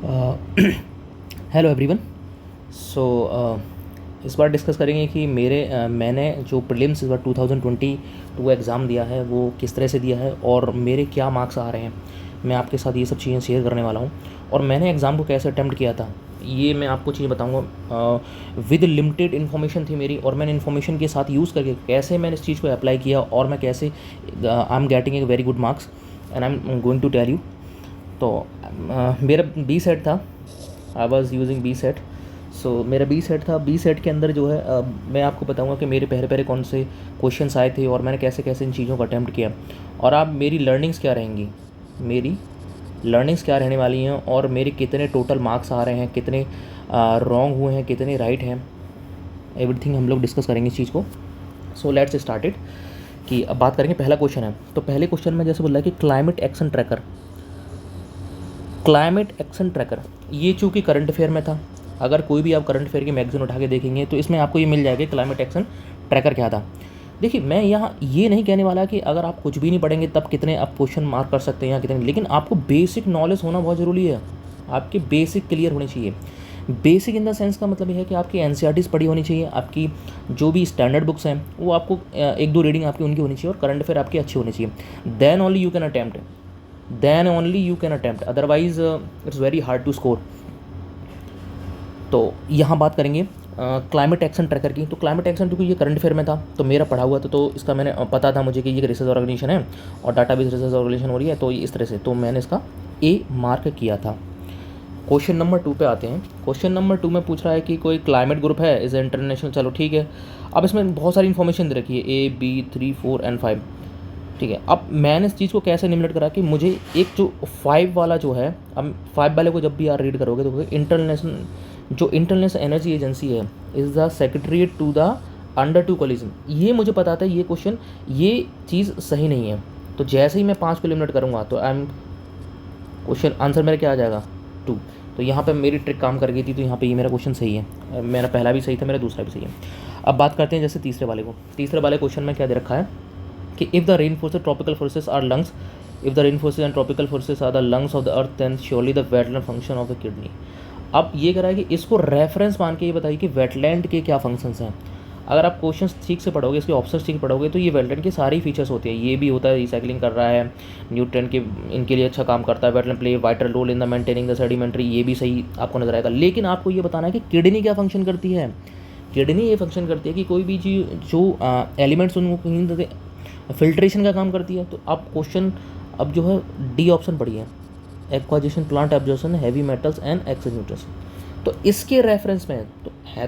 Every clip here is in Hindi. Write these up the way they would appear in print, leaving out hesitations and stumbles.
Hello everyone. सो इस बार डिस्कस करेंगे कि मैंने जो प्रीलिम्स इस बार 2022 एग्ज़ाम दिया है वो किस तरह से दिया है और मेरे क्या मार्क्स आ रहे हैं। मैं आपके साथ ये सब चीज़ें शेयर करने वाला हूँ और मैंने एग्ज़ाम को कैसे अटैम्प्ट किया था ये मैं आपको चीज़ें बताऊँगा। विद लिमिटेड इन्फॉर्मेशन थी मेरी और मैंने इन्फॉर्मेशन के साथ यूज़ करके कैसे मैंने इस चीज़ को अप्लाई किया और मैं कैसे I am getting a very good marks and I am going to tell you. तो मेरा बी सेट था। I was using B set. So मेरा बी सेट था। बी सेट के अंदर जो है मैं आपको बताऊंगा कि मेरे पहले पहले कौन से क्वेश्चंस आए थे और मैंने कैसे कैसे इन चीज़ों को अटैम्प्ट किया और आप मेरी लर्निंग्स क्या रहेंगी, मेरी लर्निंग्स क्या रहने वाली हैं और मेरे कितने टोटल मार्क्स आ रहे हैं, कितने रॉन्ग हुए हैं, कितने राइट हैं, एवरीथिंग हम लोग डिस्कस करेंगे इस चीज़ को। सो लेट्स स्टार्टेड कि अब बात करेंगे। पहला क्वेश्चन है तो पहले क्वेश्चन में जैसे बोला कि climate action tracker, climate action tracker ये चूँकि करंट अफेयर में था। अगर कोई भी आप करंट अफेयर की मैगजीन उठा के देखेंगे तो इसमें आपको ये मिल जाएगा क्लाइमेट एक्शन ट्रैकर क्या था। देखिए मैं यहाँ ये नहीं कहने वाला कि अगर आप कुछ भी नहीं पढ़ेंगे तब कितने आप क्वेश्चन मार्क कर सकते हैं या कितने, लेकिन आपको बेसिक नॉलेज होना बहुत ज़रूरी है। आपके बेसिक क्लियर होने चाहिए। बेसिक इन द सेंस का मतलब ये है कि आपकी एनसीईआरटीज़ पढ़ी होनी चाहिए, आपकी जो भी स्टैंडर्ड बुक्स हैं वो आपको एक दो रीडिंग आपकी उनकी होनी चाहिए और करंट अफेयर आपकी अच्छी होनी चाहिए। Then only you can attempt, then only you can attempt, otherwise it's very hard to score. तो यहाँ बात करेंगे क्लाइमेट एक्शन ट्रैकर की। तो क्लाइमेट एक्शन क्योंकि ये करंट अफेयर में था तो मेरा पढ़ा हुआ था, तो इसका मैंने पता था मुझे कि ये रिसर्च ऑर्गेनाइजेशन है और डाटाबेस रिसर्च ऑर्गेनाइजेशन हो रही है, तो इस तरह से तो मैंने इसका ए मार्क किया था। क्वेश्चन नंबर 2 पे आते हैं। क्वेश्चन नंबर 2 में पूछ रहा है कि कोई क्लाइमेट ग्रुप है इज़ इंटरनेशनल। चलो ठीक है। अब इसमें बहुत सारी इन्फॉर्मेशन दे रखी है A, B, 3, 4 एंड 5। ठीक है। अब मैंने इस चीज़ को कैसे निम्नलिखित करा कि मुझे एक जो 5 वाला जो है, अब 5 वाले को जब भी आप रीड करोगे तो इंटरनेशनल, जो इंटरनेशनल एनर्जी एजेंसी है is the secretariat to the under two coalition. ये मुझे पता था ये क्वेश्चन, ये चीज़ सही नहीं है। तो जैसे ही मैं 5 को एलिमिनेट करूँगा तो आई एम क्वेश्चन आंसर मेरा क्या आ जाएगा 2। तो यहाँ पे मेरी ट्रिक काम कर गई थी, तो यहाँ पे ये मेरा क्वेश्चन सही है। मेरा पहला भी सही था, मेरा दूसरा भी सही है। अब बात करते हैं जैसे तीसरे वाले को। तीसरे वाले क्वेश्चन में क्या दे रखा है कि if the rain forests tropical forests are lungs, if the rain forests and tropical forests are the lungs of the earth then surely the wetland function of the kidney. अब ये कह रहा है कि इसको रेफरेंस मान के ये बताइए कि वेटलैंड के क्या फंक्शंस हैं। अगर आप क्वेश्चंस ठीक से पढ़ोगे, इसके ऑप्शंस ठीक पढ़ोगे तो ये वेटलैंड के सारे फीचर्स होते हैं। ये भी होता है रिसाइकलिंग कर रहा है, न्यूट्रिएंट के इनके लिए अच्छा काम करता है, wetland play vital role in the maintaining the sedimentary, ये भी सही आपको नजर आएगा। लेकिन आपको ये बताना है कि किडनी क्या फंक्शन करती है। किडनी ये फंक्शन करती है कि कोई भी चीज़ जो एलिमेंट्स उनको कहीं फिल्ट्रेशन का काम करती है। तो आप क्वेश्चन अब जो है डी ऑप्शन पढ़िए, acquisition plant absorption heavy metals and excess nutrition. तो इसके रेफरेंस में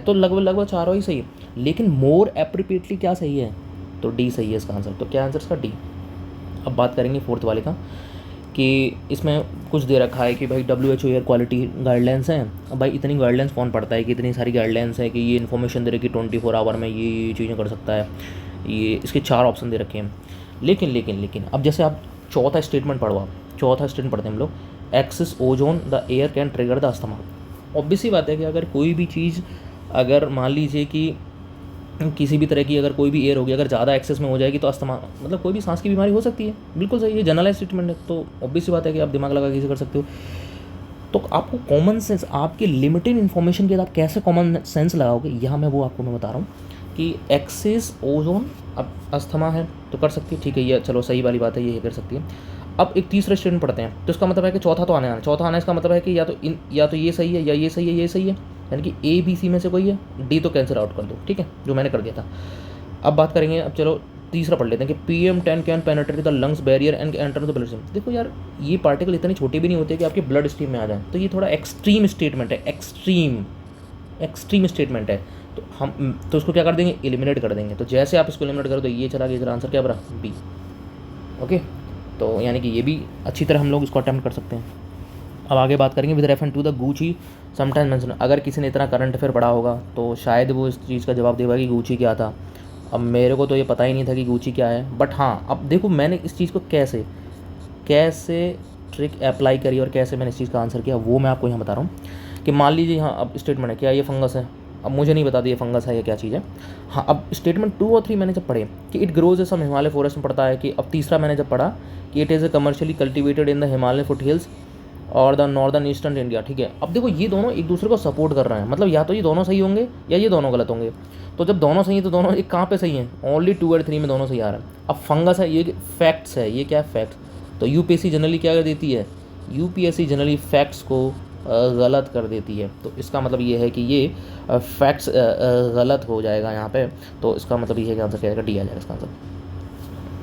तो लगभग लगभग चारों ही सही है, लेकिन मोर एप्रोप्रिएटली क्या सही है, तो डी सही है इसका आंसर। तो क्या आंसर इसका डी। अब बात करेंगे फोर्थ वाले का कि इसमें कुछ दे रखा है कि भाई WHO एयर क्वालिटी गाइडलाइंस हैं। अब भाई इतनी गाइडलाइंस कौन पढ़ता है कि इतनी सारी गाइडलाइंस है कि ये इन्फॉर्मेशन दे रही कि 24 आवर में ये चीज़ें कर सकता है। ये इसके 4 ऑप्शन दे रखे हैं। लेकिन अब जैसे आप चौथा स्टेटमेंट पढ़ो, आप चौथा स्टेटमेंट पढ़ते हैं हम लोग, excess ozone the air can trigger the asthma. Obvious सी बात है कि अगर कोई भी चीज़, अगर मान लीजिए कि किसी भी तरह की अगर कोई भी एयर होगी अगर ज़्यादा एक्सेस में हो जाएगी तो अस्थमा मतलब कोई भी सांस की बीमारी हो सकती है। बिल्कुल सही है, जनरलाइज स्टेटमेंट है। तो ऑब्वियस सी बात है कि आप दिमाग लगा के कर सकते हो। तो आपको कॉमन सेंस, आपके लिमिटेड इन्फॉर्मेशन के साथ कैसे कॉमन सेंस लगाओगे, यहाँ मैं बता रहा हूँ कि एक्सेस ओजोन अब अस्थमा है तो कर सकती है, ठीक है, ये चलो सही वाली बात है, ये कर सकती है। अब एक तीसरा स्टेटमेंट पढ़ते हैं तो इसका मतलब है कि चौथा तो आना, चौथा आना इसका मतलब है कि या तो ये सही है या ये सही है, ये सही है, यानी कि A B C में से कोई है, डी तो कैंसिल आउट कर दो, ठीक है, जो मैंने कर दिया था। अब बात करेंगे, अब चलो तीसरा पढ़ लेते हैं कि PM10 can penetrate the lungs barrier and enter the blood stream. देखो यार ये पार्टिकल इतने छोटे भी नहीं होते कि आपके ब्लड स्ट्रीम में आ जाए, तो ये थोड़ा एक्सट्रीम स्टेटमेंट है, एक्सट्रीम स्टेटमेंट है। तो हम तो उसको क्या कर देंगे, एलिमिनेट कर देंगे। तो जैसे आप इसको एलिमिनेट करो तो ये चला गया, इसका आंसर क्या बना, बी। ओके, तो यानी कि ये भी अच्छी तरह हम लोग इसको अटैम्प्ट कर सकते हैं। अब आगे बात करेंगे with reference to the guchhi sometimes mention. अगर किसी ने इतना करंट अफेयर पढ़ा होगा तो शायद वो इस चीज़ का जवाब देगा कि गूची क्या था। अब मेरे को तो ये पता ही नहीं था कि गूची क्या है, बट हाँ अब देखो मैंने इस चीज़ को कैसे कैसे ट्रिक अप्लाई करी और कैसे मैंने इस चीज़ का आंसर किया वो मैं आपको यहाँ बता रहा हूँ। कि मान लीजिए यहाँ अब स्टेटमेंट है क्या ये फंगस है, अब मुझे नहीं बता दी ये फंगस है या क्या चीज़ है। हाँ अब स्टेटमेंट 2 और 3 मैंने जब पढ़े कि it grows some Himalaya forest में पढ़ता है, कि अब तीसरा मैंने जब पढ़ा कि it is a commercially cultivated in the Himalaya foot hills और द नॉर्दर्न ईस्टर्न इंडिया, ठीक है। अब देखो ये दोनों एक दूसरे को सपोर्ट कर रहे हैं, मतलब या तो ये दोनों सही होंगे या ये दोनों गलत होंगे। तो जब दोनों सही हैं तो दोनों एक कहाँ पे सही हैं, ओनली 2 और 3 में दोनों सही आ रहा है। अब फंगस है, ये फैक्ट्स है, ये क्या है, फैक्ट्स। तो यूपीएससी जनरली क्या कर देती है, यूपीएससी जनरली फैक्ट्स को गलत कर देती है। तो इसका मतलब ये है कि ये फैक्ट्स गलत हो जाएगा यहाँ पे। तो इसका मतलब ये है कि आंसर क्या आएगा, डी आ जाएगा इसका answer.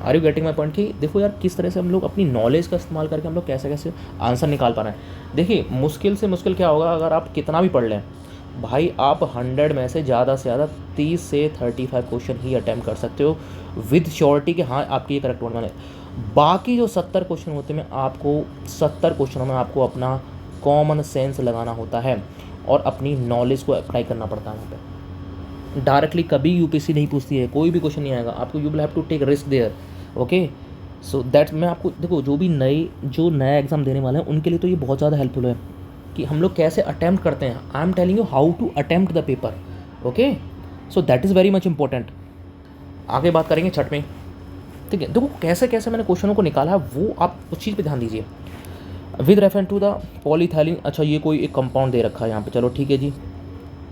Are you getting my point कि देखो यार किस तरह से हम लोग अपनी नॉलेज का इस्तेमाल करके हम लोग कैसे कैसे आंसर निकाल पा रहे हैं। देखिए मुश्किल से मुश्किल क्या होगा, अगर आप कितना भी पढ़ लें भाई, आप 100 में से ज़्यादा 30 से 35 क्वेश्चन ही अटैम्प्ट कर सकते हो विद श्योरिटी कि हाँ आपकी ये करेक्ट वर्ड है। बाकी जो 70 क्वेश्चन होते हैं आपको 70 क्वेश्चनों में आपको अपना कॉमन सेंस लगाना होता है और अपनी नॉलेज को अप्लाई करना पड़ता है वहाँ पे। डायरेक्टली कभी यूपीएससी नहीं पूछती है, कोई भी क्वेश्चन नहीं आएगा आपको, you will have to take risk there. Okay, so that मैं आपको देखो जो भी नया एग्ज़ाम देने वाले हैं उनके लिए तो ये बहुत ज़्यादा हेल्पफुल है कि हम लोग कैसे अटैम्प्ट करते हैं। I am telling you how to attempt the paper. Okay, so that is very much important. आगे बात करेंगे छठ में, ठीक है। देखो कैसे कैसे मैंने क्वेश्चनों को निकाला है वो आप उस चीज़ पे ध्यान दीजिए। विद रेफरेंस टू द पॉलीथैलिन, अच्छा ये कोई एक कंपाउंड दे रखा है यहाँ पे, चलो ठीक है जी।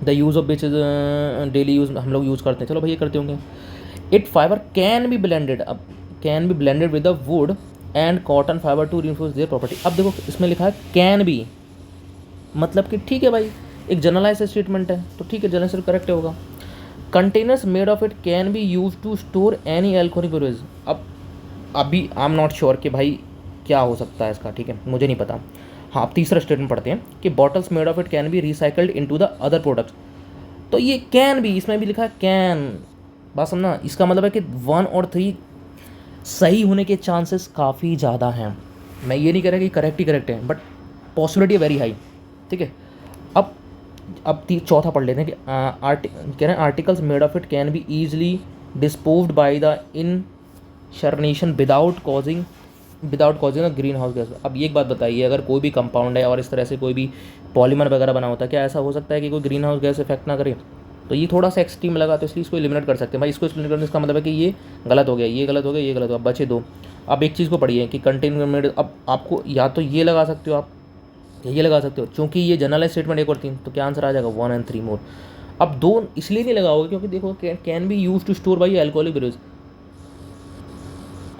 The use of which is daily use हम लोग यूज़ करते हैं, चलो भैया करते होंगे। It fibre can be blended, अब can be blended with the wood and cotton fibre to reinforce their property. अब देखो इसमें लिखा है कैन बी, मतलब कि ठीक है भाई एक जनरलाइज स्टेटमेंट है तो ठीक है, जनरलाइज करेक्ट होगा। Containers made of it can be use to store any alcoholic beverage. अब अभी आई एम नॉट श्योर कि भाई क्या हो सकता है इसका, ठीक है, मुझे नहीं पता। हाँ अब तीसरा स्टेटमेंट पढ़ते हैं कि bottles made of it can B recycled into the other products. तो ये कैन बी, इसमें भी लिखा है कैन, बात समझना। इसका मतलब है कि 1 और 3 सही होने के चांसेस काफ़ी ज़्यादा हैं। मैं ये नहीं कह रहा कि करेक्ट ही करेक्ट है, बट पॉसिबिलिटी वेरी हाई, ठीक है। अब चौथा पढ़ लेते हैं कि कह रहे हैं articles made of it can be easily disposed by the incineration without causing a greenhouse gas. अब ये एक बात बताइए, अगर कोई भी कंपाउंड है और इस तरह से कोई भी पॉलीमर वगैरह बना होता है, क्या ऐसा हो सकता है कि कोई ग्रीन हाउस गैस इफेक्ट ना करे? तो ये थोड़ा सा एक्सट्रीम लगा तो इसलिए इसको एलिमिनेट कर सकते हैं भाई। इसको एलिमिनेट करने इसका मतलब है कि ये गलत हो गया, ये गलत हो गया, ये गलत हो गया, बचे 2। अब एक चीज़ को पढ़िए कि कंटेनमेंट, अब आपको या तो ये लगा सकते हो आप, ये लगा सकते हो, चूँकि ये जनरलाइज स्टेटमेंट 1 और 3, तो क्या आंसर आ जाएगा 1 and 3 मोर। अब 2 इसलिए नहीं लगाओगे क्योंकि देखो can be use to store by alcoholic beverage.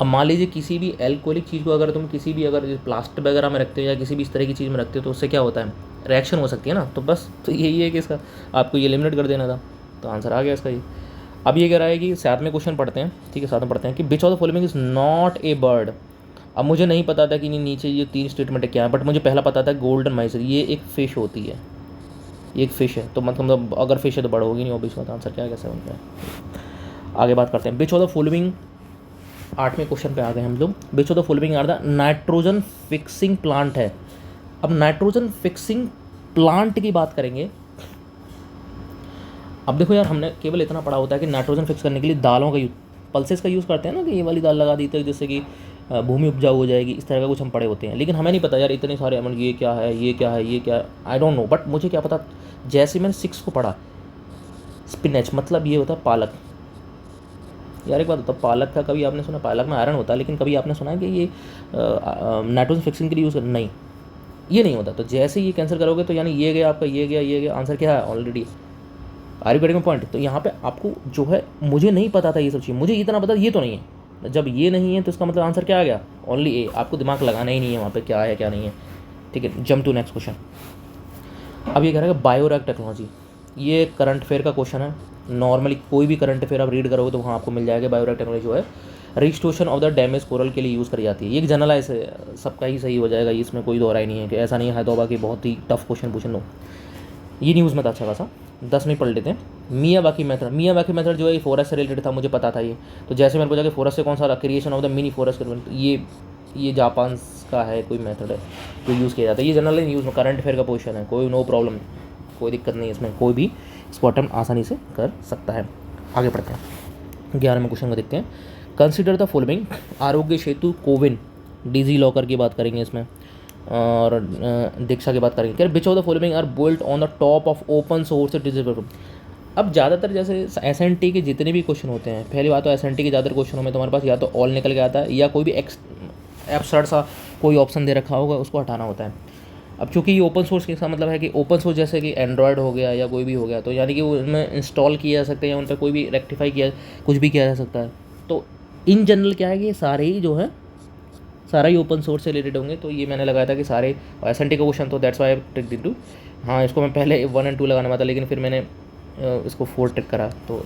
अब मान लीजिए किसी भी एल्कोहलिक चीज़ को अगर तुम किसी भी अगर प्लास्टिक वगैरह में रखते हो या किसी भी इस तरह की चीज़ में रखते हो तो उससे क्या होता है, रिएक्शन हो सकती है ना। तो बस तो यही है कि इसका आपको ये एलिमिनेट कर देना था, तो आंसर आ गया इसका ये। अब ये कह रहा है कि साथ में क्वेश्चन पढ़ते हैं, ठीक है, साथ में पढ़ते हैं कि which of the following is not a bird. अब मुझे नहीं पता था कि नीचे ये 3 स्टेटमेंट क्या है, बट मुझे पहला पता था गोल्डन माइसर, ये एक फ़िश होती है, ये एक फ़िश है। तो मतलब अगर फ़िश है तो बड़ होगी नहीं, ऑब्वियस बात, आंसर क्या है, कैसे बनता है। आगे बात करते हैं, विच ऑफ द फॉलोइंग, 8वें क्वेश्चन पे आ गए हम लोग। Which of the following are the nitrogen fixing plant है। अब नाइट्रोजन फिक्सिंग प्लांट की बात करेंगे। अब देखो यार हमने केवल इतना पढ़ा होता है कि नाइट्रोजन फिक्स करने के लिए दालों का यूज, पल्सेस का यूज़ करते हैं ना, कि ये वाली दाल लगा दी तो जिससे कि भूमि उपजाऊ हो जाएगी, इस तरह का कुछ हम पढ़े होते हैं। लेकिन हमें नहीं पता यार इतने सारे अमल, ये क्या है, ये क्या है, ये क्या है, आई डोंट नो। बट मुझे क्या पता, जैसे मैंने 6 को पढ़ा, स्पिनच मतलब ये होता है पालक। यार एक बात होता है, पालक का कभी आपने सुना, पालक में आयरन होता है, लेकिन कभी आपने सुना है कि ये नाइट्रोजन फिक्सिंग के लिए यूज़ कर, नहीं, ये नहीं होता। तो जैसे ये कैंसिल करोगे तो यानी ये गया आपका, ये गया, आंसर क्या है already. Are you getting point. तो यहाँ पे आपको जो है, मुझे नहीं पता था ये सब चीज़, मुझे इतना पता ये तो नहीं है। जब ये नहीं है तो इसका मतलब आंसर क्या आ गया, ओनली ए। आपको दिमाग लगाना ही नहीं है वहाँ पे क्या है क्या नहीं है, ठीक है। Jump to next question. अब ये कह रहा है बायोरिएक्टर टेक्नोलॉजी, ये करंट अफेयर का क्वेश्चन है। नॉर्मली कोई भी करंट अफेयर आप रीड करोगे तो वहाँ आपको मिल जाएगा। बायोरिएक्टर टेक्नोलॉजी जो है restoration of the damage coral के लिए यूज़ करी जाती है। ये एक जनरलाइज है, सबका ही सही हो जाएगा, इसमें कोई दो राय नहीं है कि ऐसा नहीं है तौबा कि बहुत ही टफ क्वेश्चन पूछ लो। ये न्यूज़ में था अच्छा खासा, 10 में पढ़ लेते हैं। मियावाकी मेथड जो है फॉरेस्ट से रिलेटेड था, मुझे पता था ये। तो जैसे मैंने पूछा कि फॉरेस्ट से कौन सा, creation of the mini forest, ये जापान का है कोई मेथड है जो यूज़ किया जाता है। ये जनरली न्यूज़ में करंट अफेयर का पोर्शन है, कोई नो प्रॉब्लम, कोई दिक्कत नहीं है इसमें, कोई भी इसको अटेम्प्ट आसानी से कर सकता है। आगे बढ़ते हैं, 11वें क्वेश्चन को देखते हैं। Consider the following, Aarogya Setu CoWIN, digi locker की बात करेंगे इसमें, और दीक्षा की बात करेंगे। क्या which of the following are built on the top of open source digital. अब ज़्यादातर जैसे एसएनटी के जितने भी क्वेश्चन होते हैं, पहली बात तो एसएनटी के ज़्यादातर क्वेश्चनों में तुम्हारे पास या तो ऑल निकल के आता है या कोई भी एब्सर्ड सा कोई ऑप्शन दे रखा होगा उसको हटाना होता है। अब चूंकि ये ओपन सोर्स के इसका मतलब है कि ओपन सोर्स जैसे कि एंड्रॉयड हो गया या कोई भी हो गया, तो यानी कि वो उनमें इंस्टॉल किया जा सकते हैं या उन पर कोई भी रेक्टिफाई किया, कुछ भी किया जा सकता है। तो इन जनरल क्या है कि ये सारे ही जो है सारा ही ओपन सोर्स से रिलेटेड होंगे। तो ये मैंने लगाया था कि सारे एसएनटी का क्वेश्चन, तो that's why I trick into. हाँ, इसको मैं पहले 1 और 2 लगाने वाला था, लेकिन फिर मैंने इसको 4 ट्रिक करा, तो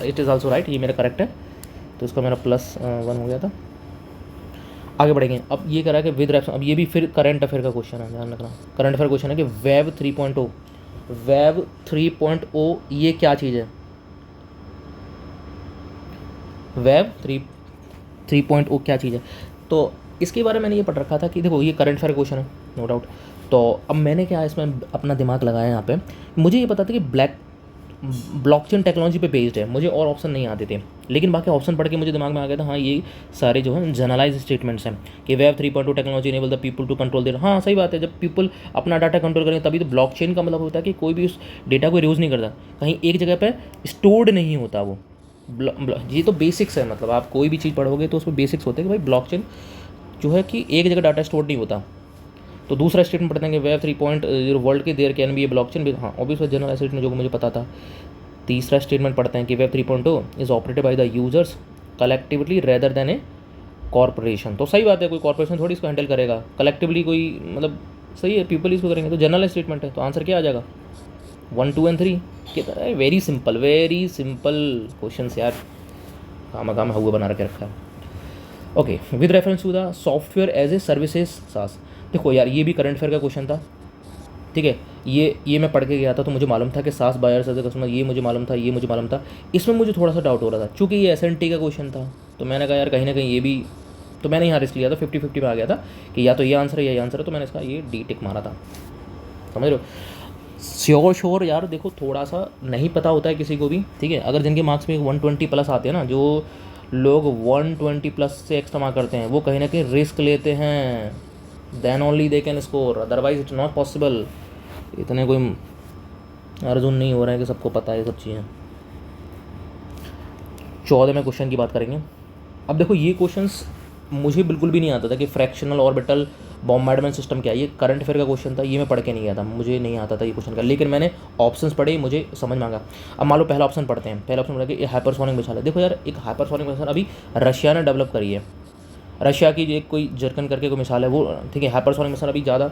इट इज़ आल्सो राइट, ये मेरा करेक्ट है। तो इसका मेरा +1 हो गया था। आगे बढ़ेंगे। अब ये करा कि विद रेफरेंस, अब ये भी फिर करंट अफेयर का क्वेश्चन है, ध्यान रखना। करंट अफेयर क्वेश्चन है कि वेब 3.0, वेब 3.0 ये क्या चीज़ है? वेब 3.0 क्या चीज़ है? तो इसके बारे में मैंने ये पढ़ रखा था कि देखो ये करंट अफेयर क्वेश्चन है, नो डाउट। तो अब मैंने क्या इसमें अपना दिमाग लगाया यहाँ पे, मुझे ये पता था कि ब्लॉकचेन टेक्नोलॉजी पे बेस्ड है, मुझे और ऑप्शन नहीं आते थे, लेकिन बाकी ऑप्शन पढ़ के मुझे दिमाग में आ गया था हाँ ये सारे जो है जनरलाइज स्टेटमेंट्स हैं कि web 3.2 technology enable the people to control their. हाँ सही बात है, जब पीपल अपना डाटा कंट्रोल करें तभी तो ब्लॉकचेन का मतलब होता है कि कोई भी उस डेटा को यूज़ नहीं करता, कहीं एक जगह पर स्टोर्ड नहीं होता वो। ये तो बेसिक्स है, मतलब आप कोई भी चीज़ पढ़ोगे तो उसमें बेसिक्स होते हैं कि भाई ब्लॉकचेन जो है कि एक जगह डाटा स्टोर नहीं होता। तो दूसरा स्टेटमेंट पढ़ते हैं कि वेब 3.0 वर्ल्ड के there can be a blockchain भी, हाँ ऑब्वियसली जनरल स्टेटमेंट जो मुझे पता था। तीसरा स्टेटमेंट पढ़ते हैं कि web 3.0 is operated by the users collectively rather than A corporation. तो सही बात है, कोई कॉर्पोरेशन थोड़ी इसको हैंडल करेगा, कलेक्टिवली कोई मतलब सही है, पीपल इसको करेंगे। तो जनरल स्टेटमेंट है, तो आंसर क्या आ जाएगा? 1, 2 और 3 की तरह है। वेरी सिंपल क्वेश्चन यार, काम हुआ बना के रखा है। Okay, with reference to the software as a services SaaS. देखो यार ये भी करंट अफेयर का क्वेश्चन था, ठीक है। ये मैं पढ़ के गया था, तो मुझे मालूम था कि सास बायर्स एज ए कस्टमर, ये मुझे मालूम था। इसमें मुझे थोड़ा सा डाउट हो रहा था, चूँकि ये एसएनटी का क्वेश्चन था, तो मैंने कहा यार कहीं ना कहीं ये भी, तो मैंने यहाँ रिस्क लिया था, 50-50 पे आ गया था कि या तो ये आंसर है या ये आंसर है, तो मैंने इसका ये डी टिक मारा था, समझ रहे हो। श्योर यार, देखो थोड़ा सा नहीं पता होता है किसी को भी, ठीक है। अगर जिनके मार्क्स में 120+ आते हैं ना, जो लोग 120+ से एक्स्ट्रा मार्क करते हैं, वो कहीं ना कहीं रिस्क लेते हैं, then only they can score, otherwise it's not possible. इतने कोई अर्जुन नहीं हो रहे हैं कि सबको पता है ये सब चीज़ें। 14वें क्वेश्चन की बात करेंगे। अब देखो ये क्वेश्चंस मुझे बिल्कुल भी नहीं आता था कि फ्रैक्शनल ऑर्बिटल बॉम्बार्डमेंट सिस्टम क्या है। ये करंट अफेयर का क्वेश्चन था, ये मैं पढ़ के नहीं गया था, मुझे नहीं आता था ये क्वेश्चन का, लेकिन मैंने ऑप्शंस पढ़े, मुझे समझ में आ गया। अब मान लो पहला ऑप्शन पढ़ते हैं। पहला ऑप्शन पढ़ा कि हाइपरसोनिक मिसाइल है। देखो यार एक हाइपरसोनिक मिसाइल अभी रशिया ने डेवलप करी है, रशिया की जो एक कोई जर्कन करके कोई मिसाइल है वो, ठीक है। हाइपरसोनिक मिसाइल अभी ज़्यादा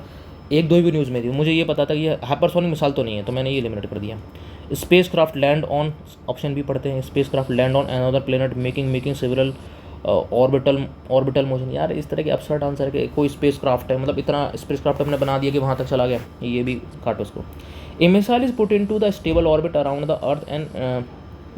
1-2 भी न्यूज़ में थी, मुझे ये पता था कि ये हाइपरसोनिक मिसाइल तो नहीं है, तो मैंने ये एलिमिनेट कर दिया। Space craft land on, option भी पढ़ते हैं, space craft land on another planet making several orbital motion. यार इस तरह के अपसर्ट आंसर है कि कोई स्पेस क्राफ्ट है, मतलब इतना स्पेस क्राफ्ट हमने बना दिया कि वहाँ तक चला गया, ये भी काटो इसको। A missile is put into the stable orbit around the earth and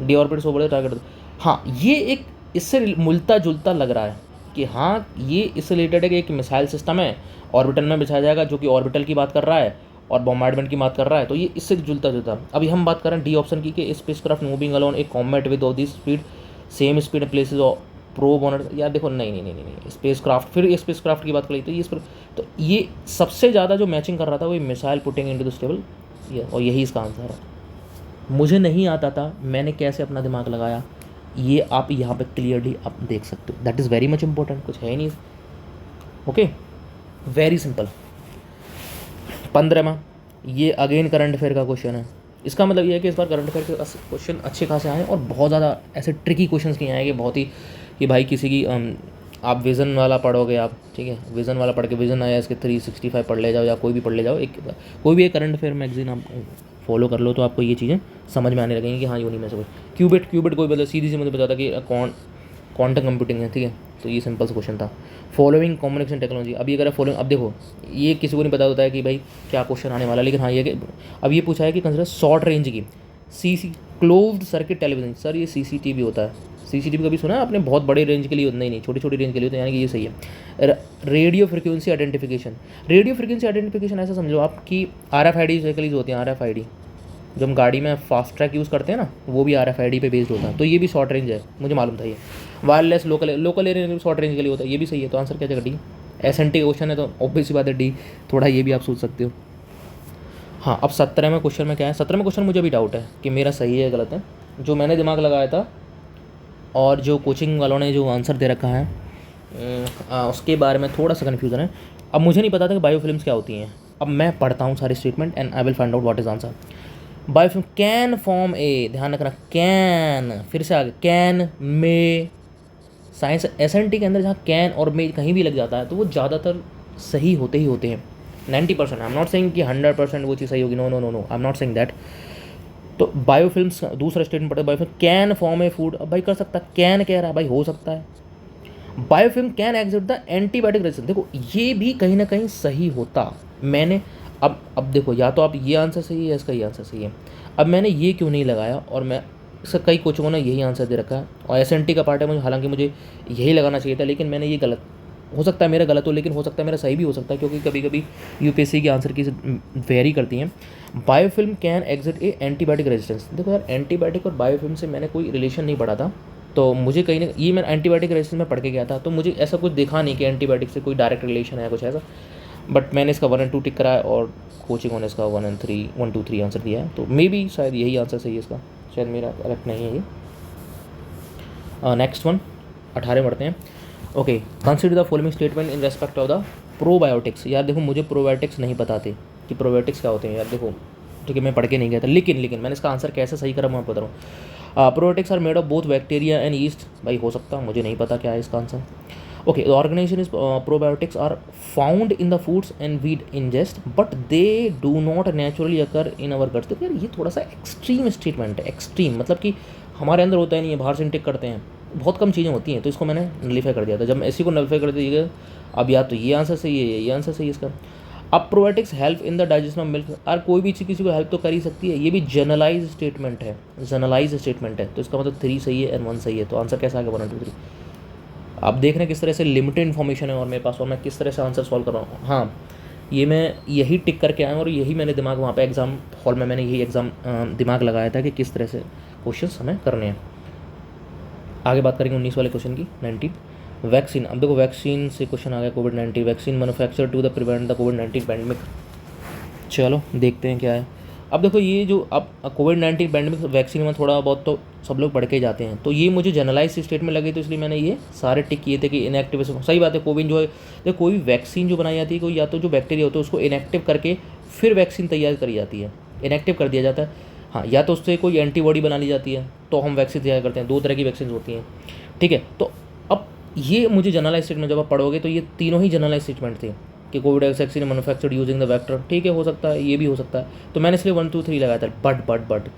deorbit over the target. हाँ ये एक इससे मिलता जुलता लग रहा है कि हाँ ये इससे रिलेटेड है कि एक मिसाइल सिस्टम है, ऑर्बिटल में बिछाया जाएगा, जो कि ऑर्बिटल की बात कर रहा है और बॉम्बार्डमेंट की बात कर रहा है, तो ये इससे जुलता जुलता। अभी हम बात करें डी ऑप्शन की कि space craft moving alone A comet with all the speed same speed places probe on. यार देखो नहीं, स्पेस क्राफ्ट, फिर स्पेस क्राफ्ट की बात करी, तो ये तो ये सबसे ज़्यादा जो मैचिंग कर रहा था वो missile putting into the stable, और यही इसका आंसर है। मुझे नहीं आता था, मैंने कैसे अपना दिमाग लगाया, ये आप यहाँ पे क्लियरली आप देख सकते हो। That is very much important, कुछ है ही नहीं। Okay, very simple. 15वां, ये अगेन करंट अफेयर का क्वेश्चन है। इसका मतलब ये है कि इस बार करंट अफेयर के क्वेश्चन अच्छे खासे आए और बहुत ज़्यादा ऐसे ट्रिकी क्वेश्चंस नहीं आएंगे, बहुत ही कि भाई किसी की आप विज़न वाला पढ़ोगे आप, ठीक है, विज़न वाला पढ़ के विज़न आया इसके 365 पढ़ ले जाओ या कोई भी पढ़ ले जाओ, एक कोई भी एक करंट अफेयर मैगजीन आप फॉलो कर लो तो आपको ये चीज़ें समझ में आने लगेंगी कि हाँ यूनी में से कोई क्यूबिट कोई मतलब सीधी सी मुझे बताता कि क्वांटम कंप्यूटिंग है, ठीक है। तो ये सिंपल सा क्वेश्चन था। फॉलोइंग कम्युनिकेशन टेक्नोलॉजी, अब ये अगर फॉलोइंग, अब देखो ये किसी को नहीं पता होता है कि भाई क्या क्वेश्चन आने वाला है, लेकिन हाँ ये कि अब ये पूछा है कि कंसिडर शॉर्ट रेंज की क्लोज्ड सर्किट टेलीविजन। सर ये सीसीटीवी होता है, सीसीटीवी कभी सुना है आपने? बहुत बड़े रेंज के लिए नहीं, छोटी रेंज के लिए होता है, यानी कि ये सही है। रेडियो फ्रिक्वेंसी आइडेंटिफिकेशन ऐसा समझो आप कि RFID साइकिल्स होती हैं, RFID जो हम गाड़ी में फास्ट ट्रैक यूज़ करते हैं ना, वो भी RFID पे बेस्ड होता है, तो ये भी शॉर्ट रेंज है, मुझे मालूम था ये। वायरलेस लोकल एरिया में शॉर्ट रेंज के लिए होता है, ये भी सही है, तो आंसर क्या जाएगा डी। SNT क्वेश्चन है तो ऑब्वियस सी बात है डी, थोड़ा ये भी आप सोच सकते हो। हाँ, अब 17वें क्वेश्चन में क्या है? 17वें क्वेश्चन मुझे भी डाउट है कि मेरा सही है गलत है, जो मैंने दिमाग लगाया था और जो कोचिंग वालों ने जो आंसर दे रखा है उसके बारे में थोड़ा सा कन्फ्यूज़न है। अब मुझे नहीं पता था कि बायोफिल्म्स क्या होती हैं। अब मैं पढ़ता हूँ सारी statement and I will find out what is answer. Biofilm can form a, ध्यान रखना कैन, फिर से आगे कैन, मे, साइंस एसएनटी के अंदर जहाँ कैन और मे कहीं भी लग जाता है तो वो ज़्यादातर सही होते ही होते हैं 90%। आई एम नॉट सेइंग कि 100% वो चीज़ सही होगी, no no no no, I am not saying that. तो बायोफिल्म्स दूसरा स्टेटमेंट पढ़े, biofilm can form a food, अब भाई कर सकता है, कैन कह रहा है भाई हो सकता है। Biofilm can exit the antibiotic resistance, देखो ये भी कहीं ना कहीं सही होता। मैंने अब देखो या तो आप ये आंसर सही है या इसका ये आंसर सही है। अब मैंने ये क्यों नहीं लगाया, और मैं इसका कई कोचों ने यही आंसर दे रखा है और एसएनटी का पार्ट है, मुझे हालांकि मुझे यही लगाना चाहिए था, लेकिन मैंने ये गलत, हो सकता है मेरा गलत हो लेकिन हो सकता है मेरा सही भी हो सकता है, क्योंकि कभी कभी यूपीएससी के आंसर की वेरी करती हैं। Biofilm can exit A antibiotic resistance, देखो यार एंटीबायोटिक और बायोफिल्म से मैंने कोई रिलेशन नहीं पढ़ा था, तो मुझे कहीं ना ये मैं एंटीबायोटिक रेजिस्टेंस में पढ़ के गया था, तो मुझे ऐसा कुछ दिखा नहीं कि एंटीबायोटिक से कोई डायरेक्ट रिलेशन है कुछ ऐसा। बट मैंने इसका 1 और 2 टिक कराया और कोचिंग ने इसका 1 और 2 3 आंसर दिया है, तो मे बी शायद यही आंसर सही है इसका, शायद मेरा करेक्ट नहीं है ये। नेक्स्ट वन 18 पढ़ते हैं। Okay, consider the following statement in respect of the probiotics. यार देखो मुझे प्रोबायोटिक्स नहीं पता थे कि प्रोबायोटिक्स क्या होते हैं यार, देखो ठीक है मैं पढ़ के नहीं गया था, लेकिन मैंने इसका आंसर कैसे सही करा मैं बता रहा हूँ। Probiotics are made of both bacteria and yeast, भाई हो सकता है, मुझे नहीं पता क्या है इसका answer. Okay, the organization is probiotics are found in the foods and weed ingest but they do not naturally occur in our guts. देखो यार ये थोड़ा सा एक्सट्रीम स्टेटमेंट है, एक्सट्रीम मतलब कि हमारे अंदर होता है नहीं है, बाहर से इंटेक करते हैं, बहुत कम चीज़ें होती हैं, तो इसको मैंने नलीफाई कर दिया था। जब मैं इसी को नलीफाई कर दिया, अब या तो ये आंसर सही है या ये आंसर सही है इसका। अब probiotics help in the digestion of milk, और कोई भी चीज़ किसी को हेल्प तो कर ही सकती है, ये भी जनरलाइज स्टेटमेंट है, जनरलाइज स्टेटमेंट है, तो इसका मतलब 3 सही है एंड 1 सही है, तो आंसर कैसा आ गया 1 और 2 3। आप देख रहे हैं किस तरह से लिमिटेड इन्फॉर्मेशन है और मेरे पास, और मैं किस तरह से आंसर सॉल्व कर रहा हूँ। हाँ, ये मैं यही टिक करके आया हूँ और यही मैंने दिमाग वहाँ पे एग्ज़ाम हॉल में मैंने यही एग्ज़ाम दिमाग लगाया था कि किस तरह से क्वेश्चन हमें करने हैं। आगे बात करेंगे 19 वाले क्वेश्चन की। 19 वैक्सीन, अब देखो वैक्सीन से क्वेश्चन आ गया कोविड-19, vaccine manufacture to the prevent the covid pandemic. चलो देखते हैं क्या है। अब देखो ये जो अब कोविड-19 पैंडमिक वैक्सीन में थोड़ा बहुत तो सब लोग पढ़ के जाते हैं, तो ये मुझे जनरलाइज स्टेट में लगे, तो इसलिए मैंने ये सारे टिक किए थे कि इनएक्टिव, सही बात है। कोविन जो है, देखो कोई भी वैक्सीन जो बनाई जाती है, कोई या तो जो बैक्टीरिया होता है उसको इनएक्टिव करके फिर वैक्सीन तैयार करी जाती है, इनएक्टिव कर दिया जाता है। हाँ, या तो उससे कोई एंटीबॉडी बना ली जाती है तो हम वैक्सीन तैयार करते हैं, 2 तरह की वैक्सीन होती हैं, ठीक है। तो अब ये मुझे जनरलाइज स्टेटमेंट जब आप पढ़ोगे तो ये तीनों ही जनरलाइज स्टेटमेंट थे कि Covid vaccine manufactured using the vector, ठीक है हो सकता है, ये भी हो सकता है, तो मैंने इसलिए 1 2 3 लगाया था। बट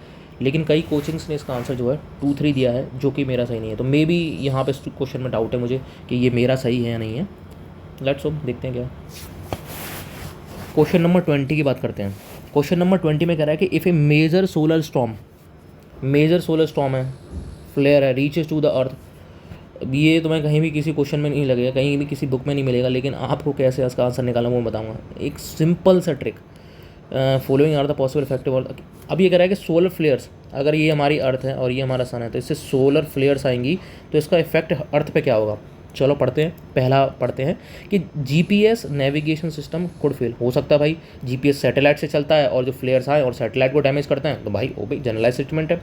लेकिन कई कोचिंग्स ने इसका आंसर जो है 2 3 दिया है, जो कि मेरा सही नहीं है, तो मे बी यहाँ पे क्वेश्चन में डाउट है मुझे कि ये मेरा सही है या नहीं है। लेट्स होप, देखते हैं क्या। क्वेश्चन नंबर 20 की बात करते हैं। क्वेश्चन नंबर 20 में कह रहा है कि if a major solar storm है, फ्लेयर है, रीचेस टू द अर्थ। ये तुम्हें कहीं भी किसी क्वेश्चन में नहीं लगेगा, कहीं भी किसी बुक में नहीं मिलेगा, लेकिन आपको कैसे इसका आंसर निकालना वो बताऊंगा। एक सिंपल सा trick, following are the possible effective. अब ये कह रहा है कि सोलर फ्लेयर्स, अगर ये हमारी अर्थ है और ये हमारा सन है, तो इससे सोलर फ्लेयर्स आएंगी तो इसका इफेक्ट अर्थ पे क्या होगा। चलो पढ़ते हैं। पहला पढ़ते हैं कि GPS navigation system could fail, हो सकता है भाई जीपीएस सैटेलाइट से चलता है और जो फ्लेयर्स आए और सैटेलाइट को डैमेज करते हैं, तो भाई वो भाई जनरलाइज स्टेटमेंट है।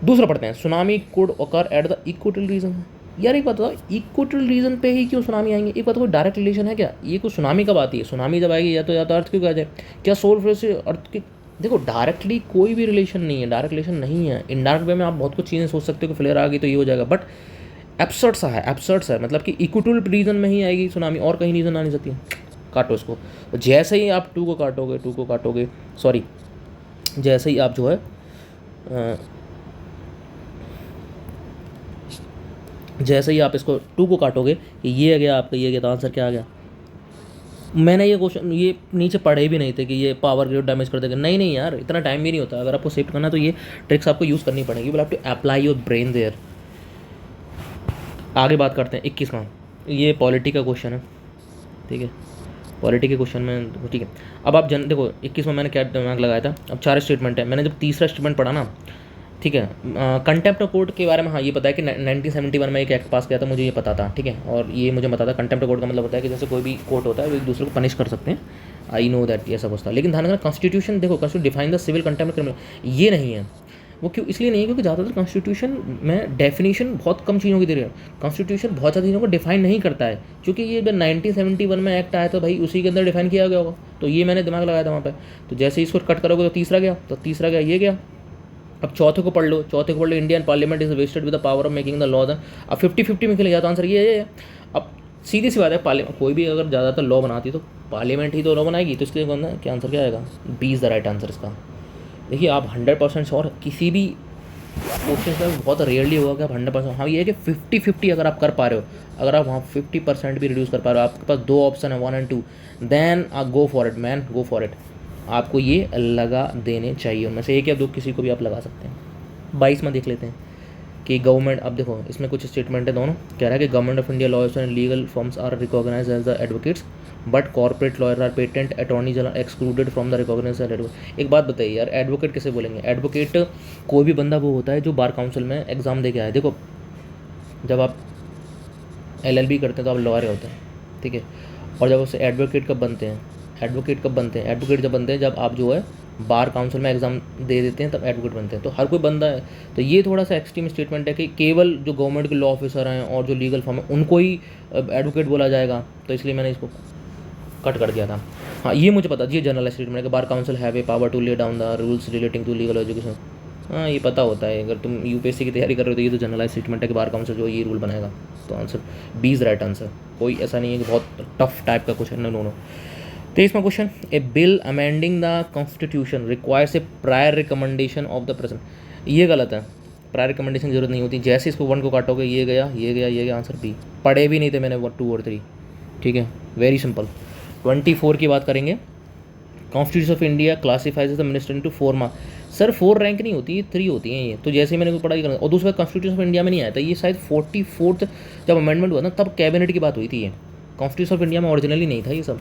दूसरा पढ़ते हैं, tsunami could occur at the equatorial region. यार एक बात बताओ, इक्वेटोरियल रीजन पे ही क्यों सुनामी आएंगे, एक बात, कोई डायरेक्ट रिलेशन है क्या? ये कुछ सुनामी कब आती है, सुनामी जब आएगी या तो अर्थ क्यों आ जाए, क्या सोलर फ्लेयर से अर्थ की, देखो डायरेक्टली कोई भी रिलेशन नहीं है, डायरेक्ट रिलेशन नहीं है। इनडायरेक्ट वे में आप बहुत कुछ चीज़ें सोच सकते हो कि फ्लेयर आ गई तो ये हो जाएगा, बट एब्सर्ड सा है, मतलब कि इक्वेटोरियल रीजन में ही आएगी सुनामी, और कहीं रीजन आ नहीं सकती। काटो इसको, तो जैसे ही आप 2 को काटोगे, सॉरी, जैसे ही आप जो है जैसे ही आप इसको 2 को काटोगे, ये आ गया आपका, ये आ गया, तो आंसर क्या आ गया। मैंने ये क्वेश्चन ये नीचे पढ़े भी नहीं थे कि ये पावर ग्रिड डैमेज कर देगा, नहीं यार, इतना टाइम भी नहीं होता। अगर आपको शिफ्ट करना है तो ये ट्रिक्स आपको यूज़ करनी पड़ेगी, बट आप to apply your brain there. आगे बात करते हैं 21 का, ये पॉलिटी का क्वेश्चन है, ठीक है, पॉलिटी के क्वेश्चन में, ठीक है। अब आप देखो 21 में मैंने क्या दिमाग लगाया था, अब 4 स्टेटमेंट है, मैंने जब तीसरा स्टेटमेंट पढ़ा ना, ठीक है, कंटेम्प्ट ऑफ कोर्ट के बारे में, हाँ ये पता है कि 1971 में एक एक्ट पास किया था, मुझे ये पता था, ठीक है, और ये मुझे पता था कंटेम्प्ट ऑफ कोर्ट का मतलब होता है कि जैसे कोई भी कोर्ट होता है वो एक दूसरे को पनिश कर सकते हैं, आई नो दैट, ये सब होता है। लेकिन ध्यान रखना, कॉन्स्टिट्यूशन देखो, constitution define the civil contempt criminal, ये नहीं है। वो क्यों इसलिए नहीं है क्योंकि ज़्यादातर कॉन्स्टिट्यूशन में डेफिनेशन बहुत कम चीज़ों की दे रही है। कॉन्स्टिट्यूशन बहुत ज़्यादा चीज़ों को डिफाइन नहीं करता है, क्योंकि ये जब 1971 में एक्ट आया था भाई उसी के अंदर डिफाइन किया गया होगा, तो ये मैंने दिमाग लगाया था वहाँ पर। तो जैसे ही इसको कट करोगे तो तीसरा गया, तो तीसरा गया, ये गया। अब चौथे को पढ़ लो, Indian parliament is vested with the power of making the law. अब 50-50 में खेले जाता आंसर ये है। अब सीधी सी बात है, पार्लियामेंट कोई भी अगर ज़्यादातर लॉ बनाती है तो पार्लियामेंट ही तो लॉ बनाएगी, तो इसके लिए क्या आंसर क्या आएगा? B is the right answer इसका। देखिए आप 100% श्योर किसी भी क्वेश्चन में बहुत रेयरली होगा कि आप 100%, हाँ ये है कि 50-50 अगर आप कर पा रहे हो, अगर आप वहाँ 50% भी रिड्यूस कर पा रहे हो, आपके पास दो ऑप्शन है 1 और 2, then go for it man, go for it. आपको ये लगा देने चाहिए, उनमें से एक या दो किसी को भी आप लगा सकते हैं। 22 में देख लेते हैं कि गवर्नमेंट, अब देखो इसमें कुछ स्टेटमेंट है दोनों, कह रहा है कि government of India lawyers and legal firms are recognize as the advocates but corporate lawyer are patent attorney general excluded from the recognize advocate. एक बात बताइए यार, एडवोकेट किसे बोलेंगे? एडवोकेट कोई भी बंदा वो होता है जो बार काउंसिल में एग्जाम दे के आए। देखो जब आप LLB करते हैं तो आप लॉयर होते हैं, ठीक है, और जब उससे एडवोकेट कब बनते हैं? एडवोकेट जब बनते हैं जब आप जो है बार काउंसिल में एग्ज़ाम दे देते हैं, तब एडवोकेट बनते हैं। तो हर कोई बंदा है, तो ये थोड़ा सा एक्सट्रीम स्टेटमेंट है कि केवल जो गवर्नमेंट के लॉ ऑफिसर हैं और जो लीगल फर्म है उनको ही एडवोकेट बोला जाएगा, तो इसलिए मैंने इसको कट कर दिया था। हाँ ये मुझे पता, ये जनरल स्टेटमेंट है कि bar council have a power to lay down the rules relating to legal education. हाँ ये पता होता है, अगर तुम UPSC की तैयारी कर रहे हो तो ये तो जनरल स्टेटमेंट है कि बार काउंसिल जो ये रूल बनाएगा। तो answer B is right answer. कोई ऐसा नहीं है कि बहुत टफ टाइप का क्वेश्चन है, नो। 23वां question, a bill amending the constitution requires a prior recommendation of the president. ये गलत है, प्रायर रिकमेंडेशन की जरूरत नहीं होती। जैसे इसको 1 को काटोगे ये गया, आंसर बी। पढ़े भी नहीं थे मैंने 2 और 3, ठीक है, वेरी सिंपल। 24 की बात करेंगे, constitution of India classifies the minister into 4 marks. Sir 4 rank नहीं होती, 3 होती हैं ये। तो जैसे ही मैंने पढ़ाई करना, और दूसरा कॉन्स्टिट्यूशन ऑफ इंडिया में नहीं आया था ये, शायद 44th जब अमेंडमेंट हुआ ना तब कैबिनेट की बात हुई थी। ये कॉन्स्टिट्यूशन ऑफ इंडिया में ओरिजिनली नहीं था ये सब,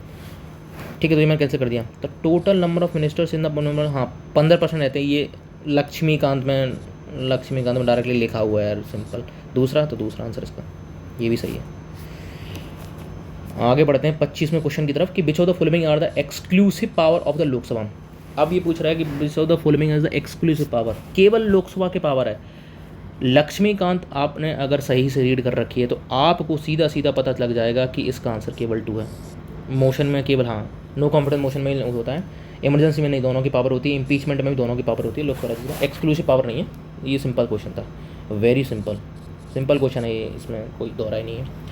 ठीक है। तो ये मैं कैसे कर दिया? तो total number of ministers in the, हाँ 15% रहते हैं। ये लक्ष्मीकांत में डायरेक्टली लिखा हुआ है यार, सिंपल। दूसरा आंसर इसका ये भी सही है। आगे बढ़ते हैं 25वें क्वेश्चन की तरफ कि which of the following are the exclusive power of the Lok Sabha. अब ये पूछ रहा है कि which of the following is the exclusive power, केवल लोकसभा के पावर है। लक्ष्मीकांत आपने अगर सही से रीड कर रखी है तो आपको सीधा पता लग जाएगा कि इसका आंसर केवल 2 है। मोशन में केवल, हाँ नो कॉन्फिडेंस मोशन में ही होता है, इमरजेंसी में नहीं, दोनों की पावर होती है, इम्पीचमेंट में भी दोनों की पावर होती है, लोकसभा एक्सक्लूसिव पावर नहीं है। ये सिंपल क्वेश्चन था, वेरी सिंपल क्वेश्चन है ये, इसमें कोई दोहराई नहीं है।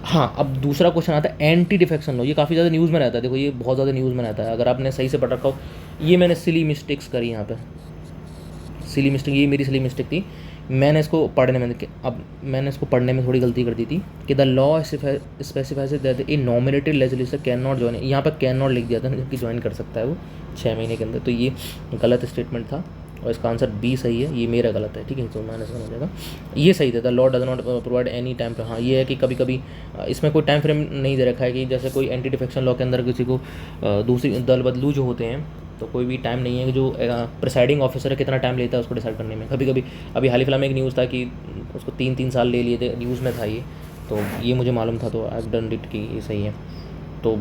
हाँ अब दूसरा क्वेश्चन आता है एंटी डिफेक्शन लॉ। ये काफ़ी ज़्यादा न्यूज़ में रहता है, देखो ये बहुत ज़्यादा न्यूज़ में रहता है, अगर आपने सही से पढ़ रखा हो। ये मैंने सिली मिस्टेक्स करी यहाँ पे, सिली मिस्टेक, ये मेरी सिली मिस्टेक थी। मैंने इसको पढ़ने में थोड़ी गलती कर दी थी कि the law specifies that A nominated legislature can not join, यहाँ पर कैन नॉट लिख दिया था, जबकि ज्वाइन कर सकता है वो 6 महीने के अंदर। तो ये गलत स्टेटमेंट था और इसका आंसर बी सही है, ये मेरा गलत है, ठीक है। तो माइनस हो जाएगा, ये सही था। The law does not provide any time frame. हाँ ये है कि कभी इसमें कोई टाइम फ्रेम नहीं दे रखा है कि जैसे कोई एंटी डिफेक्शन लॉ के अंदर किसी को दूसरी दल बदलू जो होते हैं तो कोई भी टाइम नहीं है कि जो प्रिसाइडिंग ऑफिसर है कितना टाइम लेता है उसको डिसाइड करने में। कभी अभी हाल ही फिलहाल में एक न्यूज़ था कि उसको 3 साल ले लिए थे, न्यूज़ में था ये, तो ये मुझे मालूम था, तो आई डन इट कि ये सही है। तो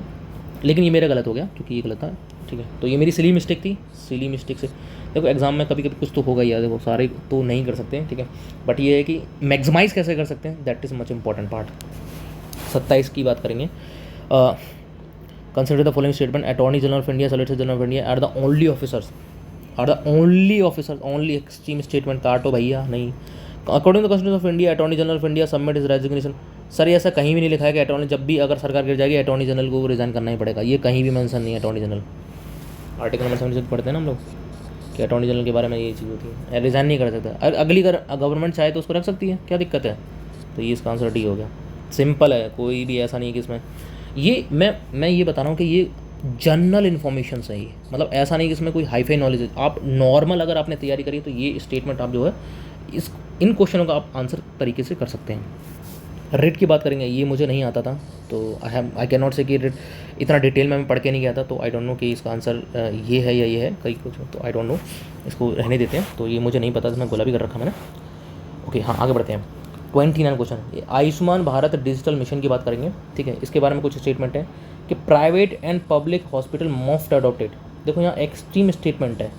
लेकिन ये मेरा गलत हो गया क्योंकि ये गलत था, ठीक है। तो ये मेरी सिली मिस्टेक थी, सिली मिस्टेक से देखो एग्जाम में कभी कुछ तो होगा ही यार, देखो सारे तो नहीं कर सकते हैं, ठीक है, बट ये है कि मैक्सिमाइज़ कैसे कर सकते हैं, that is much important part. 27 की बात करेंगे, consider the following statement, attorney general of India, solicitor general of India are the only officers, only extreme statement काटो भैया नहीं। According to constitution of India attorney general of India submit is resignation. Sir ऐसा कहीं भी नहीं लिखा है कि अटॉर्नी, जब भी अगर सरकार गिर जाएगी अटॉर्नी जनरल को रिजाइन करना ही पड़ेगा, ये कहीं भी मेंशन नहीं है अटॉर्नी जनरल। आर्टिकल नंबर 76 पढ़ते हैं ना हम लोग कि अटॉर्नी जनरल के बारे में ये चीज़ होती है, रिजाइन नहीं कर सकता। अगली गवर्नमेंट चाहे तो उसको रख सकती है, क्या दिक्कत है? तो ये इसका आंसर डी हो गया, सिंपल है, कोई भी ऐसा नहीं है कि इसमें ये मैं ये बता रहा हूँ कि ये जनरल इन्फॉर्मेशन है ये, मतलब ऐसा नहीं कि इसमें कोई हाईफाई नॉलेज है। आप नॉर्मल अगर आपने तैयारी करी तो ये स्टेटमेंट आप जो है इन क्वेश्चनों का आप आंसर तरीके से कर सकते हैं। रेट की बात करेंगे, ये मुझे नहीं आता था, तो आई कैन नॉट से कि रेट इतना डिटेल में मैं पढ़ के नहीं गया था, तो आई डोंट नो कि इसका आंसर ये है या ये है, कई कुछ, तो आई डोंट नो, इसको रहने देते हैं। तो ये मुझे नहीं पता था, मैं गोला भी कर रखा मैंने। ओके हाँ आगे बढ़ते हैं। 29 question, Ayushman Bharat digital mission की बात करेंगे, ठीक है। इसके बारे में कुछ स्टेटमेंट है कि private and public hospital most adopted. देखो यहाँ एक्सट्रीम स्टेटमेंट है,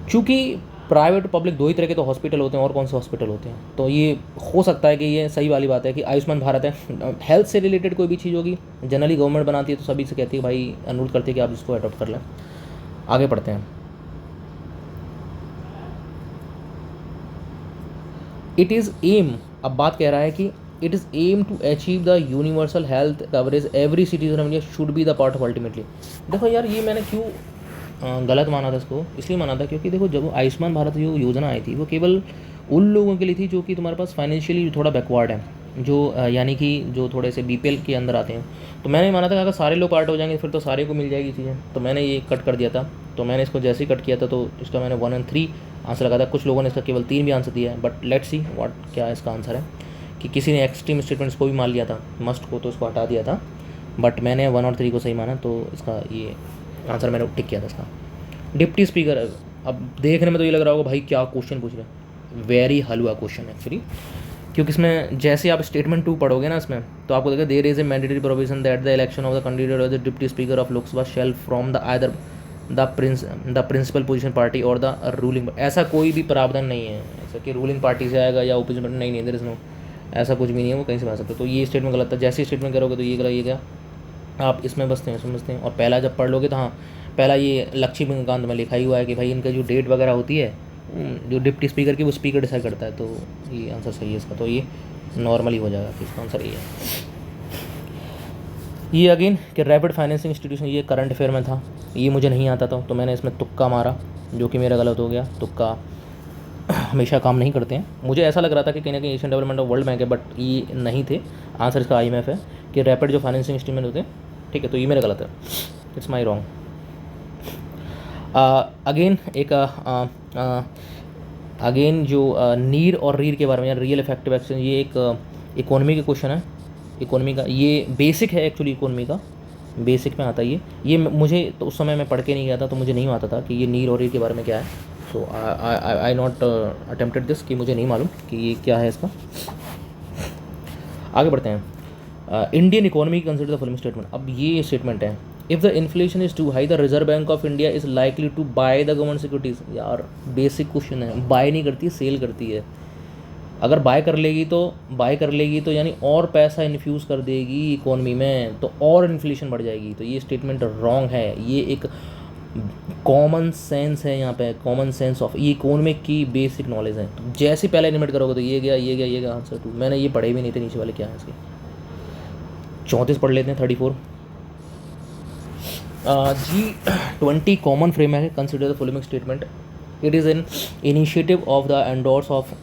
चूँकि प्राइवेट पब्लिक दो ही तरह के तो हॉस्पिटल होते हैं, और कौन से हॉस्पिटल होते हैं। तो ये हो सकता है कि ये सही वाली बात है कि आयुष्मान भारत है, हेल्थ से रिलेटेड कोई भी चीज़ होगी जनरली गवर्नमेंट बनाती है तो सभी से कहती है भाई, अनुरोध करती है कि आप इसको अडॉप्ट कर लें। आगे पढ़ते हैं। इट इज़ एम, अब बात कह रहा है कि it is aim to achieve the universal health coverage every citizen of India should be the part of ultimately. देखो यार, ये मैंने क्यों गलत माना था इसको, इसलिए माना था क्योंकि देखो जब आयुष्मान भारत जो योजना आई थी वो केवल उन लोगों के लिए थी जो कि तुम्हारे पास फाइनेंशियली थोड़ा बैकवर्ड है, जो यानी कि जो थोड़े से बीपीएल के अंदर आते हैं। तो मैंने माना था कि अगर सारे लोग पार्ट हो जाएंगे फिर तो सारे को मिल जाएगी चीज़ें, तो मैंने ये कट कर दिया था। तो मैंने इसको जैसे ही कट किया था तो इसका मैंने 1 और 3 आंसर लगा था। कुछ लोगों ने इसका केवल 3 भी आंसर दिया है, बट लेट्स सी व्हाट क्या इसका आंसर है। कि किसी ने एक्सट्रीम स्टेटमेंट्स को भी मान लिया था, मस्ट को तो इसको हटा दिया था, बट मैंने 1 और 3 को सही माना, तो इसका ये आंसर मैंने टिक किया था इसका। डिप्टी स्पीकर, अब देखने में तो ये लग रहा होगा भाई क्या क्वेश्चन पूछ रहे हैं, वेरी हलवा क्वेश्चन है एक्चुअली, क्योंकि इसमें जैसे आप स्टेटमेंट 2 पढ़ोगे ना इसमें तो आपको देखा there is a mandatory provision that the election of the candidate of the deputy speaker of Lok Sabha shall from the either the principal position party और द रूलिंग। ऐसा कोई भी प्रावधान नहीं है ऐसा कि रूलिंग पार्टी से आएगा या ओपोजिशन पार्टी, नहीं देयर इज नो, ऐसा कुछ भी नहीं है, वो कहीं से आ सकता है। तो ये स्टेटमेंट गलत था, जैसे स्टेटमेंट करोगे तो ये गलत, ये क्या आप इसमें बसते हैं समझते हैं। और पहला जब पढ़ लोगे तो हाँ, पहला ये लक्ष्मीकांत में लिखा ही हुआ है कि भाई इनका जो डेट वगैरह होती है जो डिप्टी स्पीकर की वो स्पीकर डिसाइड करता है, तो ये आंसर सही है इसका, तो ये नॉर्मली हो जाएगा कि इसका आंसर ये है। ये अगेन कि रैपिड फाइनेंसिंग इंस्टीट्यूशन, ये करंट अफेयर में था, ये मुझे नहीं आता था तो मैंने इसमें तुक्का मारा जो कि मेरा गलत हो गया। तुक्का हमेशा काम नहीं करते हैं। मुझे ऐसा लग रहा था कि कहीं ना कहीं Asian development of world bank है, बट ये नहीं थे। आंसर इसका IMF है कि रैपिड जो फाइनेंसिंग इंस्ट्रूमेंट होते हैं, ठीक है, तो ये मेरा गलत है, इट्स माई रॉन्ग। अगेन एक अगेन जो नीड और रीड के बारे में, रियल इफेक्टिव एक्शन, ये एक इकोनॉमी का क्वेश्चन है, इकोनॉमी का, ये बेसिक है एक्चुअली, इकोनॉमी का बेसिक में आता है ये मुझे तो उस समय मैं पढ़ के नहीं गया था तो मुझे नहीं आता था कि ये नीड और रीड के बारे में क्या है। सो आई नॉट अटेम्प्टेड दिस, कि मुझे नहीं मालूम कि ये क्या है इसका। आगे बढ़ते हैं। Indian economy consider the following statement. अब ये स्टेटमेंट है, if the inflation is too high the reserve bank of India is likely to buy the government securities. यार बेसिक क्वेश्चन है, बाय नहीं करती, सेल करती है। अगर बाय कर लेगी तो यानी और पैसा इन्फ्यूज़ कर देगी इकोनॉमी में, तो और इन्फ्लेशन बढ़ जाएगी। तो ये स्टेटमेंट रॉन्ग है, ये एक कॉमन सेंस है, यहाँ पे कॉमन सेंस ऑफ ये इकोनॉमिक की बेसिक नॉलेज है। तो जैसे पहले एलिमेंट करोगे तो ये गया आंसर 2। मैंने ये पढ़े भी नहीं थे नीचे वाले क्या है इसके। 34 पढ़ लेते हैं, 34। G20 कॉमन फ्रेम है, consider the following statement. It is an initiative of the endorse of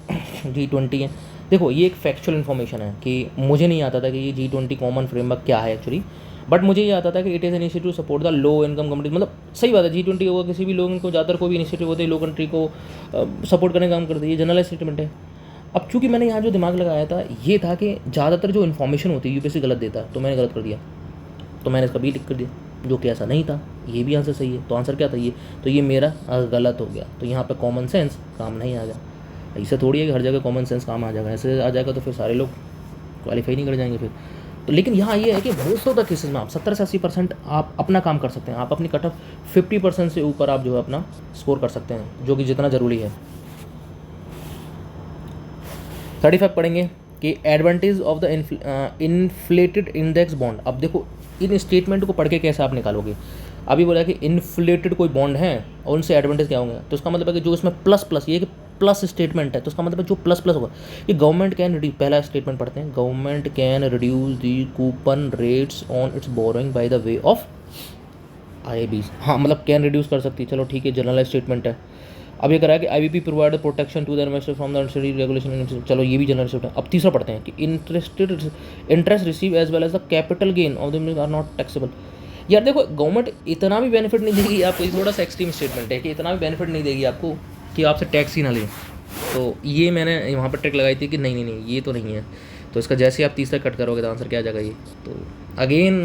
G20 है। देखो ये एक फैक्चुअल इन्फॉर्मेशन है कि मुझे नहीं आता था कि ये G20 कॉमन फ्रेमवर्क क्या है एक्चुअली, बट मुझे ये आता था कि it is initiative support the low income community. मतलब सही बात है, G20 होगा किसी भी लोगों को, ज़्यादातर कोई भी इनिशिएटिव होते हैं लो कंट्री को सपोर्ट करने का काम करती है, ये जनरल स्टेटमेंट है। अब चूँकि मैंने यहाँ जो दिमाग लगाया था ये था कि ज़्यादातर जो इन्फॉर्मेशन होती है UPSC गलत देता है, तो मैंने गलत कर दिया, तो मैंने इसका B टिक कर दिया, जो कि ऐसा नहीं था। ये भी आंसर सही है, तो आंसर क्या था ये, तो ये मेरा गलत हो गया। तो यहाँ पे कॉमन सेंस काम नहीं आ गया। ऐसे थोड़ी है कि हर जगह कॉमन सेंस काम आ जाएगा, ऐसे आ जाएगा तो फिर सारे लोग क्वालिफाई नहीं कर जाएंगे फिर। तो लेकिन यहाँ ये है कि मोस्ट ऑफ द केसेस में आप 70 से 80% आप अपना काम कर सकते हैं, आप अपनी कट ऑफ 50% से ऊपर आप जो है अपना स्कोर कर सकते हैं, जो कि जितना ज़रूरी है। 35 पढ़ेंगे कि advantage of the inflated index bond. अब देखो इन स्टेटमेंट को पढ़ के कैसे आप निकालोगे। अभी बोला कि इन्फ्लेटेड कोई बॉन्ड है और उनसे एडवांटेज क्या होंगे, तो इसका मतलब है कि जो इसमें प्लस ये कि प्लस स्टेटमेंट है, तो उसका मतलब है जो प्लस होगा ये गवर्नमेंट कैन रिड्यूस। पहला स्टेटमेंट पढ़ते हैं, government can reduce the coupon rates on it's borrowing by the way of IABs। हाँ मतलब कैन रिड्यूस कर सकती है, चलो ठीक है, जनरल स्टेटमेंट है। अब ये करा है कि IBP provide protection to the investor from the unsteady regulation, चलो ये भी जनरल स्टेटमेंट है। अब तीसरा पढ़ते हैं कि interest receive as well as the capital gain of the are not taxable. यार देखो गवर्नमेंट इतना भी बेनिफिट नहीं देगी आपको, ये थोड़ा सा एक्सट्रीम स्टेटमेंट है कि इतना भी बेनिफिट नहीं देगी आपको कि आपसे टैक्स ही ना ले। तो ये मैंने वहाँ पर ट्रिक लगाई थी कि नहीं ये तो नहीं है। तो इसका जैसे आप तीसरा कट करोगे तो आंसर क्या आ जाएगा ये। तो again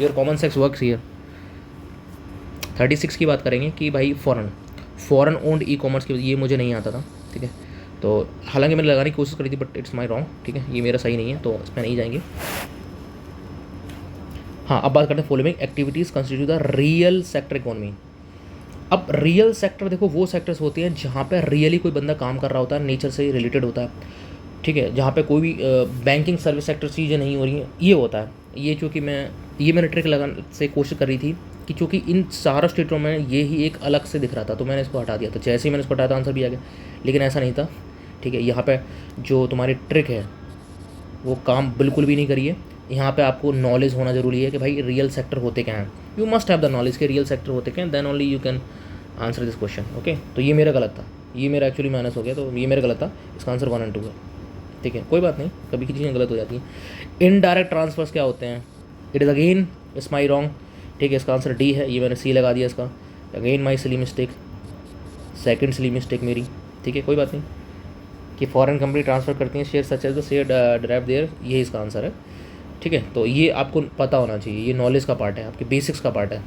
your common sense works here. 36 की बात करेंगे कि भाई फॉरेन ओन्ड ई-कॉमर्स की, ये मुझे नहीं आता था, ठीक है। तो हालांकि मैंने लगाने की कोशिश करी थी बट इट्स माई रॉन्ग, ठीक है, ये मेरा सही नहीं है, तो इसमें नहीं जाएंगे। हाँ अब बात करते हैं following activities constitute the real sector economy. अब रियल सेक्टर देखो वो सेक्टर्स होते हैं जहाँ पे रियली कोई बंदा काम कर रहा होता है, नेचर से रिलेटेड होता है, ठीक है, जहाँ पे कोई भी बैंकिंग सर्विस सेक्टर चीज़ें नहीं हो रही हैं, ये होता है। ये चूँकि मैंने ट्रिक लगाने से कोशिश करी थी कि चूँकि इन सारा स्टेटों में ये ही एक अलग से दिख रहा था, तो मैंने इसको हटा दिया था। जैसे ही मैंने इसको हटाया था आंसर भी आ गया, लेकिन ऐसा नहीं था, ठीक है। यहाँ पे जो तुम्हारी ट्रिक है वो काम बिल्कुल भी नहीं करिए। यहाँ पे आपको नॉलेज होना ज़रूरी है कि भाई रियल सेक्टर होते क्या हैं। You must have the knowledge कि रियल सेक्टर होते क्या हैं, then only you can answer this question. Okay, तो ये मेरा गलत था, ये मेरा एक्चुअली माइनस हो गया, तो ये मेरा गलत था। इसका आंसर 1 और 2 है, ठीक है, कोई बात नहीं, कभी की चीज़ें गलत हो जाती हैं। इनडायरेक्ट ट्रांसफर्स क्या होते हैं? It is again it's my wrong, ठीक है, इसका आंसर डी है, ये मैंने सी लगा दिया इसका। Again my silly mistake, second silly mistake मेरी, ठीक है, कोई बात नहीं। कि फॉरेन कंपनी ट्रांसफ़र करती हैं share such as the share drive their, ये इसका आंसर है, ठीक है। तो ये आपको पता होना चाहिए, ये नॉलेज का पार्ट है, आपके बेसिक्स का पार्ट है,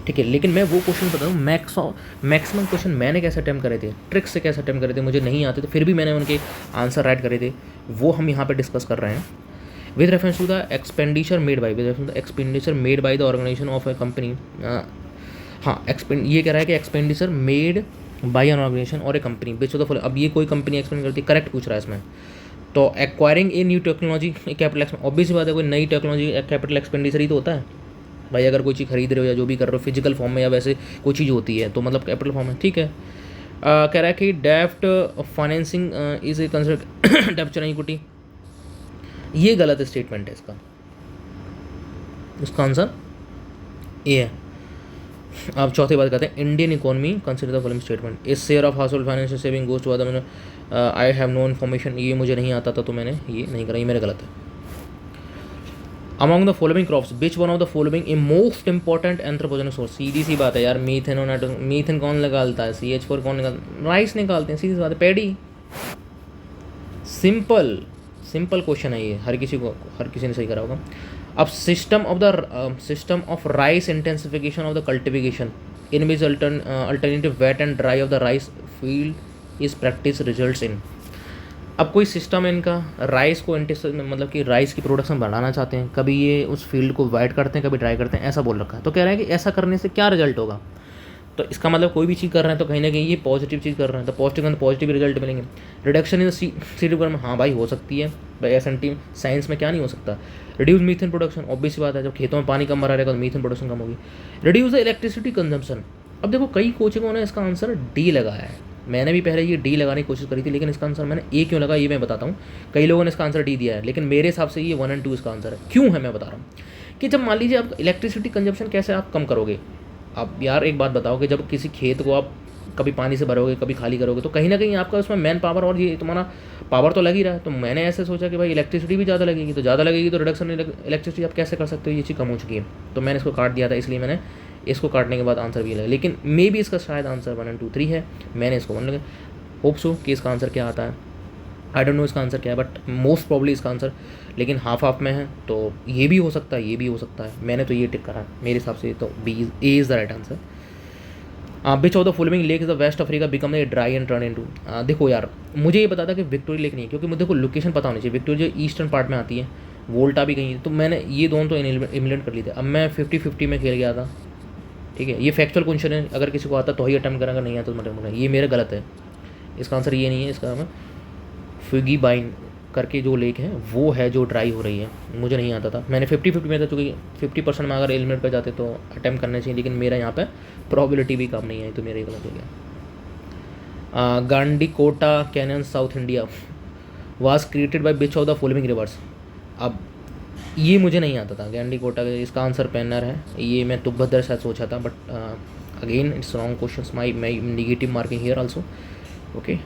ठीक है। लेकिन मैं वो क्वेश्चन बता दूँ, मैक्सिमम क्वेश्चन मैंने कैसे अटैम्प्ट करे थे, ट्रिक से कैसे अटैम्प्ट करे थे, मुझे नहीं आते थे, फिर भी मैंने उनके आंसर राइट करे थे, वो हम यहाँ पर डिस्कस कर रहे हैं। With reference to the expenditure made by, with reference to the expenditure made by the organisation of a company. हाँ, ये कह रहा है कि expenditure made by an organisation और a company which of the following. अब ये कोई कंपनी एक्सपेंड करती है, करेक्ट पूछ रहा है इसमें। तो acquiring a new technology capital expand, obvious बात है, कोई नई टेक्नोलॉजी कैपिटल एक्सपेंडिचर ही तो होता है भाई। अगर कोई चीज़ खरीद रहे हो या जो भी कर रहे हो फिजिकल फॉर्म में या वैसे कोई चीज़ होती है तो मतलब कैपिटल फॉर्म में, ठीक है। कह रहा है कि डेफ्ट financing is a consider departure equity, ये गलत स्टेटमेंट है इसका आंसर ए है। अब चौथी बात करते हैं, Indian economy consider the following statement, इस share of household financial saving goes to other, I have no information, ये मुझे नहीं आता था तो मैंने ये नहीं करा, ये मेरा गलत है। Among the following crops which one of the following a most important anthropogenic source, सीधी सी बात है यार, मीथेन कौन निकालता है, CH4 कौन निकालता, राइस निकालते हैं, सीधी सी बात है, पैडी। सिंपल क्वेश्चन है ये, हर किसी ने सही करा होगा। अब system of rice intensification of the cultivation in which alternative wet and dry of the rice field is practice results in. अब कोई सिस्टम है इनका, राइस को मतलब कि राइस की प्रोडक्शन बढ़ाना चाहते हैं, कभी ये उस फील्ड को वाइट करते हैं, कभी ड्राई करते हैं, ऐसा बोल रखा है। तो कह रहा है कि ऐसा करने से क्या रिजल्ट होगा, तो इसका मतलब कोई भी चीज़ कर रहे हैं तो कहीं ना कहीं ये पॉजिटिव चीज़ कर रहे हैं, तो पॉजिटिव रिजल्ट मिलेंगे। रिडक्शन इन सी रिक्वायरमेंट, हाँ भाई हो सकती है भाई, SNT साइंस में क्या नहीं हो सकता। रिड्यूस मीथेन प्रोडक्शन, ऑब्वियस बात है, जब खेतों में पानी कम भरा रहेगा तो मीथेन प्रोडक्शन कम होगी। रिड्यूस द इलेक्ट्रिसिटी कंजम्पशन, अब देखो कई कोचिंगों ने इसका आंसर डी लगाया है, मैंने भी पहले ये डी लगाने की कोशिश करी थी, लेकिन इसका आंसर मैंने ए क्यों लगा ये मैं बताता हूँ। कई लोगों ने इसका आंसर डी दिया है, लेकिन मेरे हिसाब से ये 1 और 2 इसका आंसर है। क्यों है मैं बता रहा हूँ कि जब मान लीजिए आप इलेक्ट्रिसिटी कंजम्पशन कैसे आप कम करोगे। आप यार एक बात बताओ कि जब किसी खेत को आप कभी पानी से भरोगे कभी खाली करोगे, तो कहीं ना कहीं आपका उसमें मैन पावर और ये तुम्हारा पावर तो लग ही रहा है। तो मैंने ऐसे सोचा कि भाई इलेक्ट्रिसिटी भी ज़्यादा लगेगी, तो ज़्यादा लगेगी तो रिडक्शन इलेक्ट्रिसिटी आप कैसे कर सकते हो, ये चीज़ कम हो चुकी है। तो मैंने इसको काट दिया था, इसलिए मैंने इसको काटने के बाद आंसर भी लगा। लेकिन मे भी इसका शायद आंसर 1 और 2 3 है, मैंने इसको 1 लगा। होप सो कि इसका आंसर क्या आता है, आई डोंट नो इसका आंसर क्या है, बट मोस्ट प्रॉब्ली इसका आंसर लेकिन हाफ में है, तो ये भी हो सकता है, ये भी हो सकता है। मैंने तो ये टिक करा है मेरे हिसाब से, तो B A is the right answer. Which of the following lake is the west Africa become the dry and turn into. देखो यार मुझे ये पता था कि विक्टोरिया लेक नहीं है, क्योंकि मुझे देखो लोकेशन पता होनी चाहिए। विक्टोरिया जो ईस्टर्न पार्ट में आती है, वोल्टा भी कहीं है, तो मैंने ये दोनों तो इम्प्लीमेंट कर लिए थे। अब मैं 50-50 में खेल गया था, ठीक है। ये फैक्चुअल क्वेश्चन है, अगर किसी को आता तो ही अटैम्प्ट करेगा, नहीं आता तो मतलब ये मेरा गलत है। इसका आंसर ये नहीं है, इसका नाम फिगी बाइन करके जो लेक है वो है जो ड्राई हो रही है, मुझे नहीं आता था। मैंने 50-50 में था, चूँकि 50% में अगर एलिमिनेट कर जाते तो अटैम्प्ट करने चाहिए, लेकिन मेरा यहाँ पे प्रोबेबिलिटी भी कम नहीं आई, तो मेरा ये गलत हो गया। Gandikota canyon south India was created by which of the following rivers. अब ये मुझे नहीं आता था गांडीकोटा, इसका आंसर पेन्नर है, ये मैं तुभद्र शायद सोचा था, but again it's wrong question, my negative marking here also. Okay,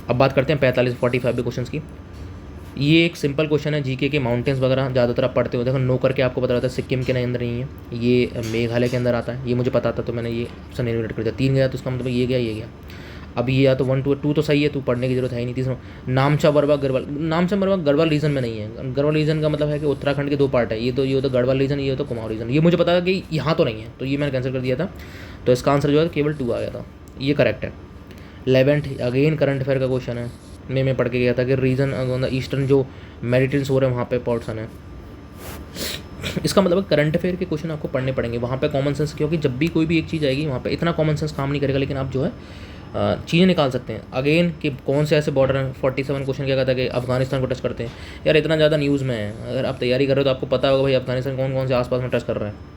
अब बात करते हैं 45-45 क्वेश्चन की। ये एक सिंपल क्वेश्चन है, जीके के माउंटेन्स वगैरह ज़्यादातर आप पढ़ते हो। देखो नो करके आपको पता रहता है सिक्किम के अंदर नहीं है, ये मेघालय के अंदर आता है, ये मुझे पता था, तो मैंने ये ऑप्शन एलिमिनेट कर दिया। 3 गया तो उसका मतलब ये गया। अब ये या तो 1 2 तो सही है, तो पढ़ने की जरूरत है ही नहीं। तीसरा नामचा बरवा गढ़वाल रीजन में नहीं है। गढ़वाल रीजन का मतलब है कि उत्तराखंड के 2 पार्ट है, ये तो गढ़वाल रीजन, ये तो कुमाऊं रीजन। ये मुझे पता था कि यहाँ तो नहीं है, तो ये मैंने कैंसिल कर दिया था। तो इसका आंसर जो है केवल 2 आ गया था, ये करेक्ट है। 11th अगेन करंट अफेयर का क्वेश्चन है, मैं पढ़ के गया था कि रीजन ईस्टर्न जो मेडिटेरियन शोर है वहाँ पे पोर्शन है। इसका मतलब करंट अफेयर के क्वेश्चन आपको पढ़ने पड़ेंगे वहाँ पे कॉमन सेंस, क्योंकि जब भी कोई भी एक चीज़ आएगी वहाँ पे इतना कॉमन सेंस काम नहीं करेगा, लेकिन आप जो है चीज़ें निकाल सकते हैं। अगेन कि कौन से ऐसे बॉर्डर हैं, 47 क्वेश्चन क्या कहता है कि अफगानिस्तान को टच करते हैं। यार इतना ज़्यादा न्यूज़ में है, अगर आप तैयारी कर रहे हो तो आपको पता होगा भाई अफगानिस्तान कौन कौन से आसपास में टच कर रहे हैं।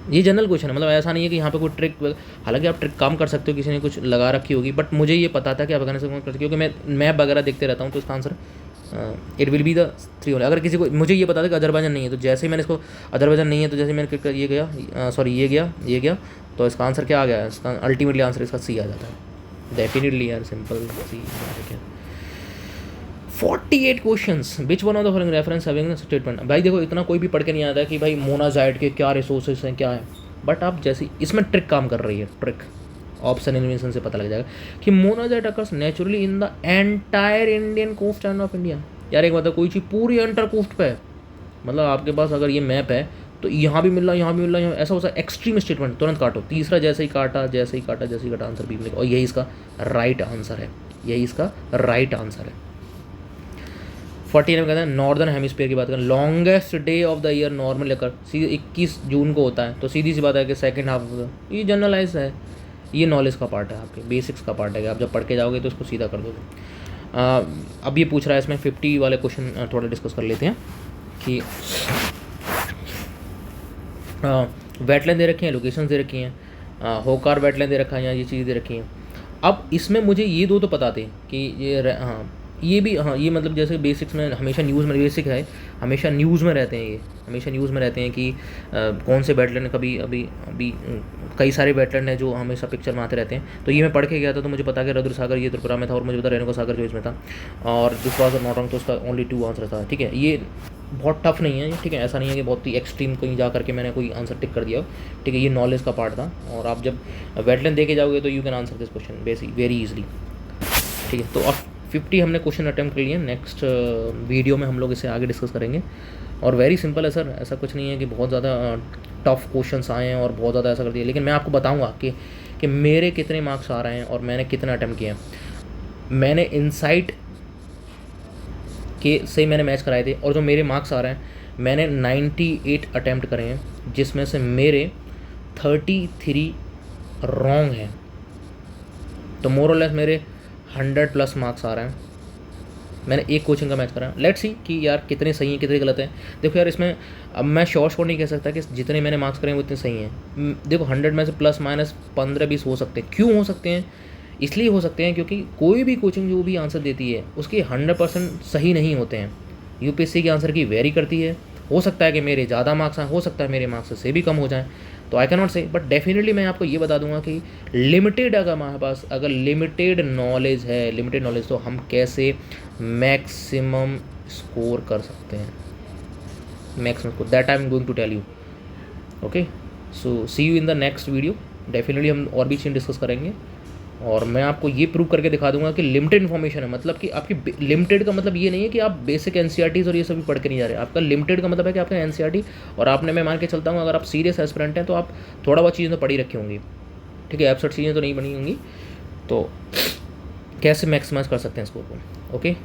ये जनरल क्वेश्चन है, मतलब ऐसा नहीं है कि यहाँ पे कोई ट्रिक, हालांकि आप ट्रिक काम कर सकते हो, किसी ने कुछ लगा रखी होगी, बट मुझे ये पता था कि अफगानिस्तान कौन करते, क्योंकि मैं मैप वगैरह देखते रहता हूँ, तो इसका answer it will be the 3 only. अगर किसी को मुझे ये पता था कि अजरबैजान नहीं है, तो जैसे ही मैंने इसको अजरबैजान नहीं है, तो जैसे ही मैंने क्लिक कर ये गया, सॉरी ये गया, तो इसका आंसर क्या आ गया, इसका अल्टीमेटली आंसर इसका सी आ जाता है डेफिनेटली यार, simple C. 48 questions, which one of the following reference having statement. भाई देखो इतना कोई भी पढ़ के नहीं आता कि भाई मोनाजाइट के क्या रिसोर्सेज हैं क्या है, बट आप जैसे इसमें ट्रिक काम कर रही है, ट्रिक ऑप्शन एलिमिनेशन से पता लग जाएगा कि monazite occurs naturally in the entire Indian coast line of India. यार एक मतलब कोई चीज़ पूरी एंटर कोस्ट पे है, मतलब आपके पास अगर ये मैप है तो यहाँ भी मिल रहा, यहाँ भी मिल रहा, ऐसा होता है एक्सट्रीम स्टेटमेंट, तुरंत काटो। तीसरा जैसे ही काटा आंसर भी मिलेगा, और यही इसका राइट आंसर है, यही इसका राइट आंसर है। 49 कहते हैं नॉर्दर्न हेमिस्फीयर की बात करें, longest day of the year normal occur सीधे 21 जून को होता है, तो सीधी सी बात है कि सेकंड हाफ ऑफ द, ये जनरलाइज है, ये नॉलेज का पार्ट है, आपके बेसिक्स का पार्ट है कि आप जब पढ़ के जाओगे तो इसको सीधा कर दोगे। अब ये पूछ रहा है इसमें 50 वाले क्वेश्चन थोड़ा डिस्कस कर लेते हैं कि वेटलैंड दे रखी हैं, लोकेशन दे रखी हैं, होकार वेटलैंड दे रखा है, यहाँ ये चीज़ दे रखी हैं। अब इसमें मुझे ये दो तो पता थे कि ये ये भी, हाँ ये मतलब जैसे बेसिक्स में हमेशा न्यूज़ में, बेसिक है हमेशा न्यूज़ में रहते हैं, ये हमेशा न्यूज़ में रहते हैं कि कौन से वेटलैंड, कभी अभी कई सारे वेटलैंड हैं जो हमेशा पिक्चर में आते रहते हैं। तो ये मैं पढ़ के गया था, तो मुझे पता कि रुद्र सागर ये त्रिपुरा में था, और मुझे पता रेणुका सागर जो इसमें था, और दिस वाज नॉट रॉन्ग, तो उसका ओनली 2 आंसर था। ठीक है, ये बहुत टफ नहीं है, ठीक है, ऐसा नहीं है कि बहुत ही एक्सट्रीम कहीं जा करके मैंने कोई आंसर टिक कर दिया, ठीक है, ये नॉलेज का पार्ट था। और आप जब वेटलैंड देके जाओगे तो you can answer this question very easily. ठीक है, तो अब 50 हमने क्वेश्चन अटैम्प्ट कर लिए, नेक्स्ट वीडियो में हम लोग इसे आगे डिस्कस करेंगे। और वेरी सिंपल है सर, ऐसा कुछ नहीं है कि बहुत ज़्यादा टफ क्वेश्चंस आए हैं और बहुत ज़्यादा ऐसा कर दिया, लेकिन मैं आपको बताऊंगा कि मेरे कितने मार्क्स आ रहे हैं और मैंने कितना अटैम्प्ट किया है। मैंने इनसाइट के से मैंने मैच कराए थे, और जो मेरे मार्क्स आ रहे हैं, मैंने 98 अटैम्प्ट करे हैं, जिसमें से मेरे 33 रॉन्ग हैं, तो मोर और लेस मेरे 100+ मार्क्स आ रहे हैं। मैंने एक कोचिंग का मैच करा, लेट्स सी कि यार कितने सही हैं कितने गलत हैं। देखो यार इसमें अब मैं श्योर नहीं कह सकता कि जितने मैंने मार्क्स करे हैं वो इतने सही हैं। देखो 100 में से +- 15-20 हो सकते हैं। क्यों हो सकते हैं? इसलिए हो सकते हैं क्योंकि कोई भी कोचिंग जो भी आंसर देती है उसके 100% सही नहीं होते हैं। यूपीएससी के आंसर की वेरी करती है, हो सकता है कि मेरे ज़्यादा मार्क्स आए, हो सकता है मेरे मार्क्स से भी कम हो जाएं, तो आई कैन नॉट से, बट डेफिनेटली मैं आपको ये बता दूंगा कि लिमिटेड, अगर हमारे पास अगर लिमिटेड नॉलेज तो हम कैसे मैक्सिमम स्कोर कर सकते हैं, maximum score, that I am going to tell you. Okay, so see you in the next video. Definitely हम और भी चीज़ डिस्कस करेंगे, और मैं आपको ये प्रूव करके दिखा दूंगा कि लिमिटेड इन्फॉर्मेशन है, मतलब कि आपकी लिमिटेड का मतलब ये नहीं है कि आप बेसिक एनसीईआरटीज़ और ये सभी पढ़ के नहीं जा रहे। आपका लिमिटेड का मतलब है कि आपका एनसीईआरटी, और आपने, मैं मान के चलता हूँ अगर आप सीरियस एस्पिरेंट हैं तो आप थोड़ा बहुत चीज़ें तो पढ़ी रखी होंगी, ठीक है, एब्सर्ड चीज़ें तो नहीं बनी होंगी, तो कैसे मैक्सिमाइज कर सकते हैं स्कोर को। ओके।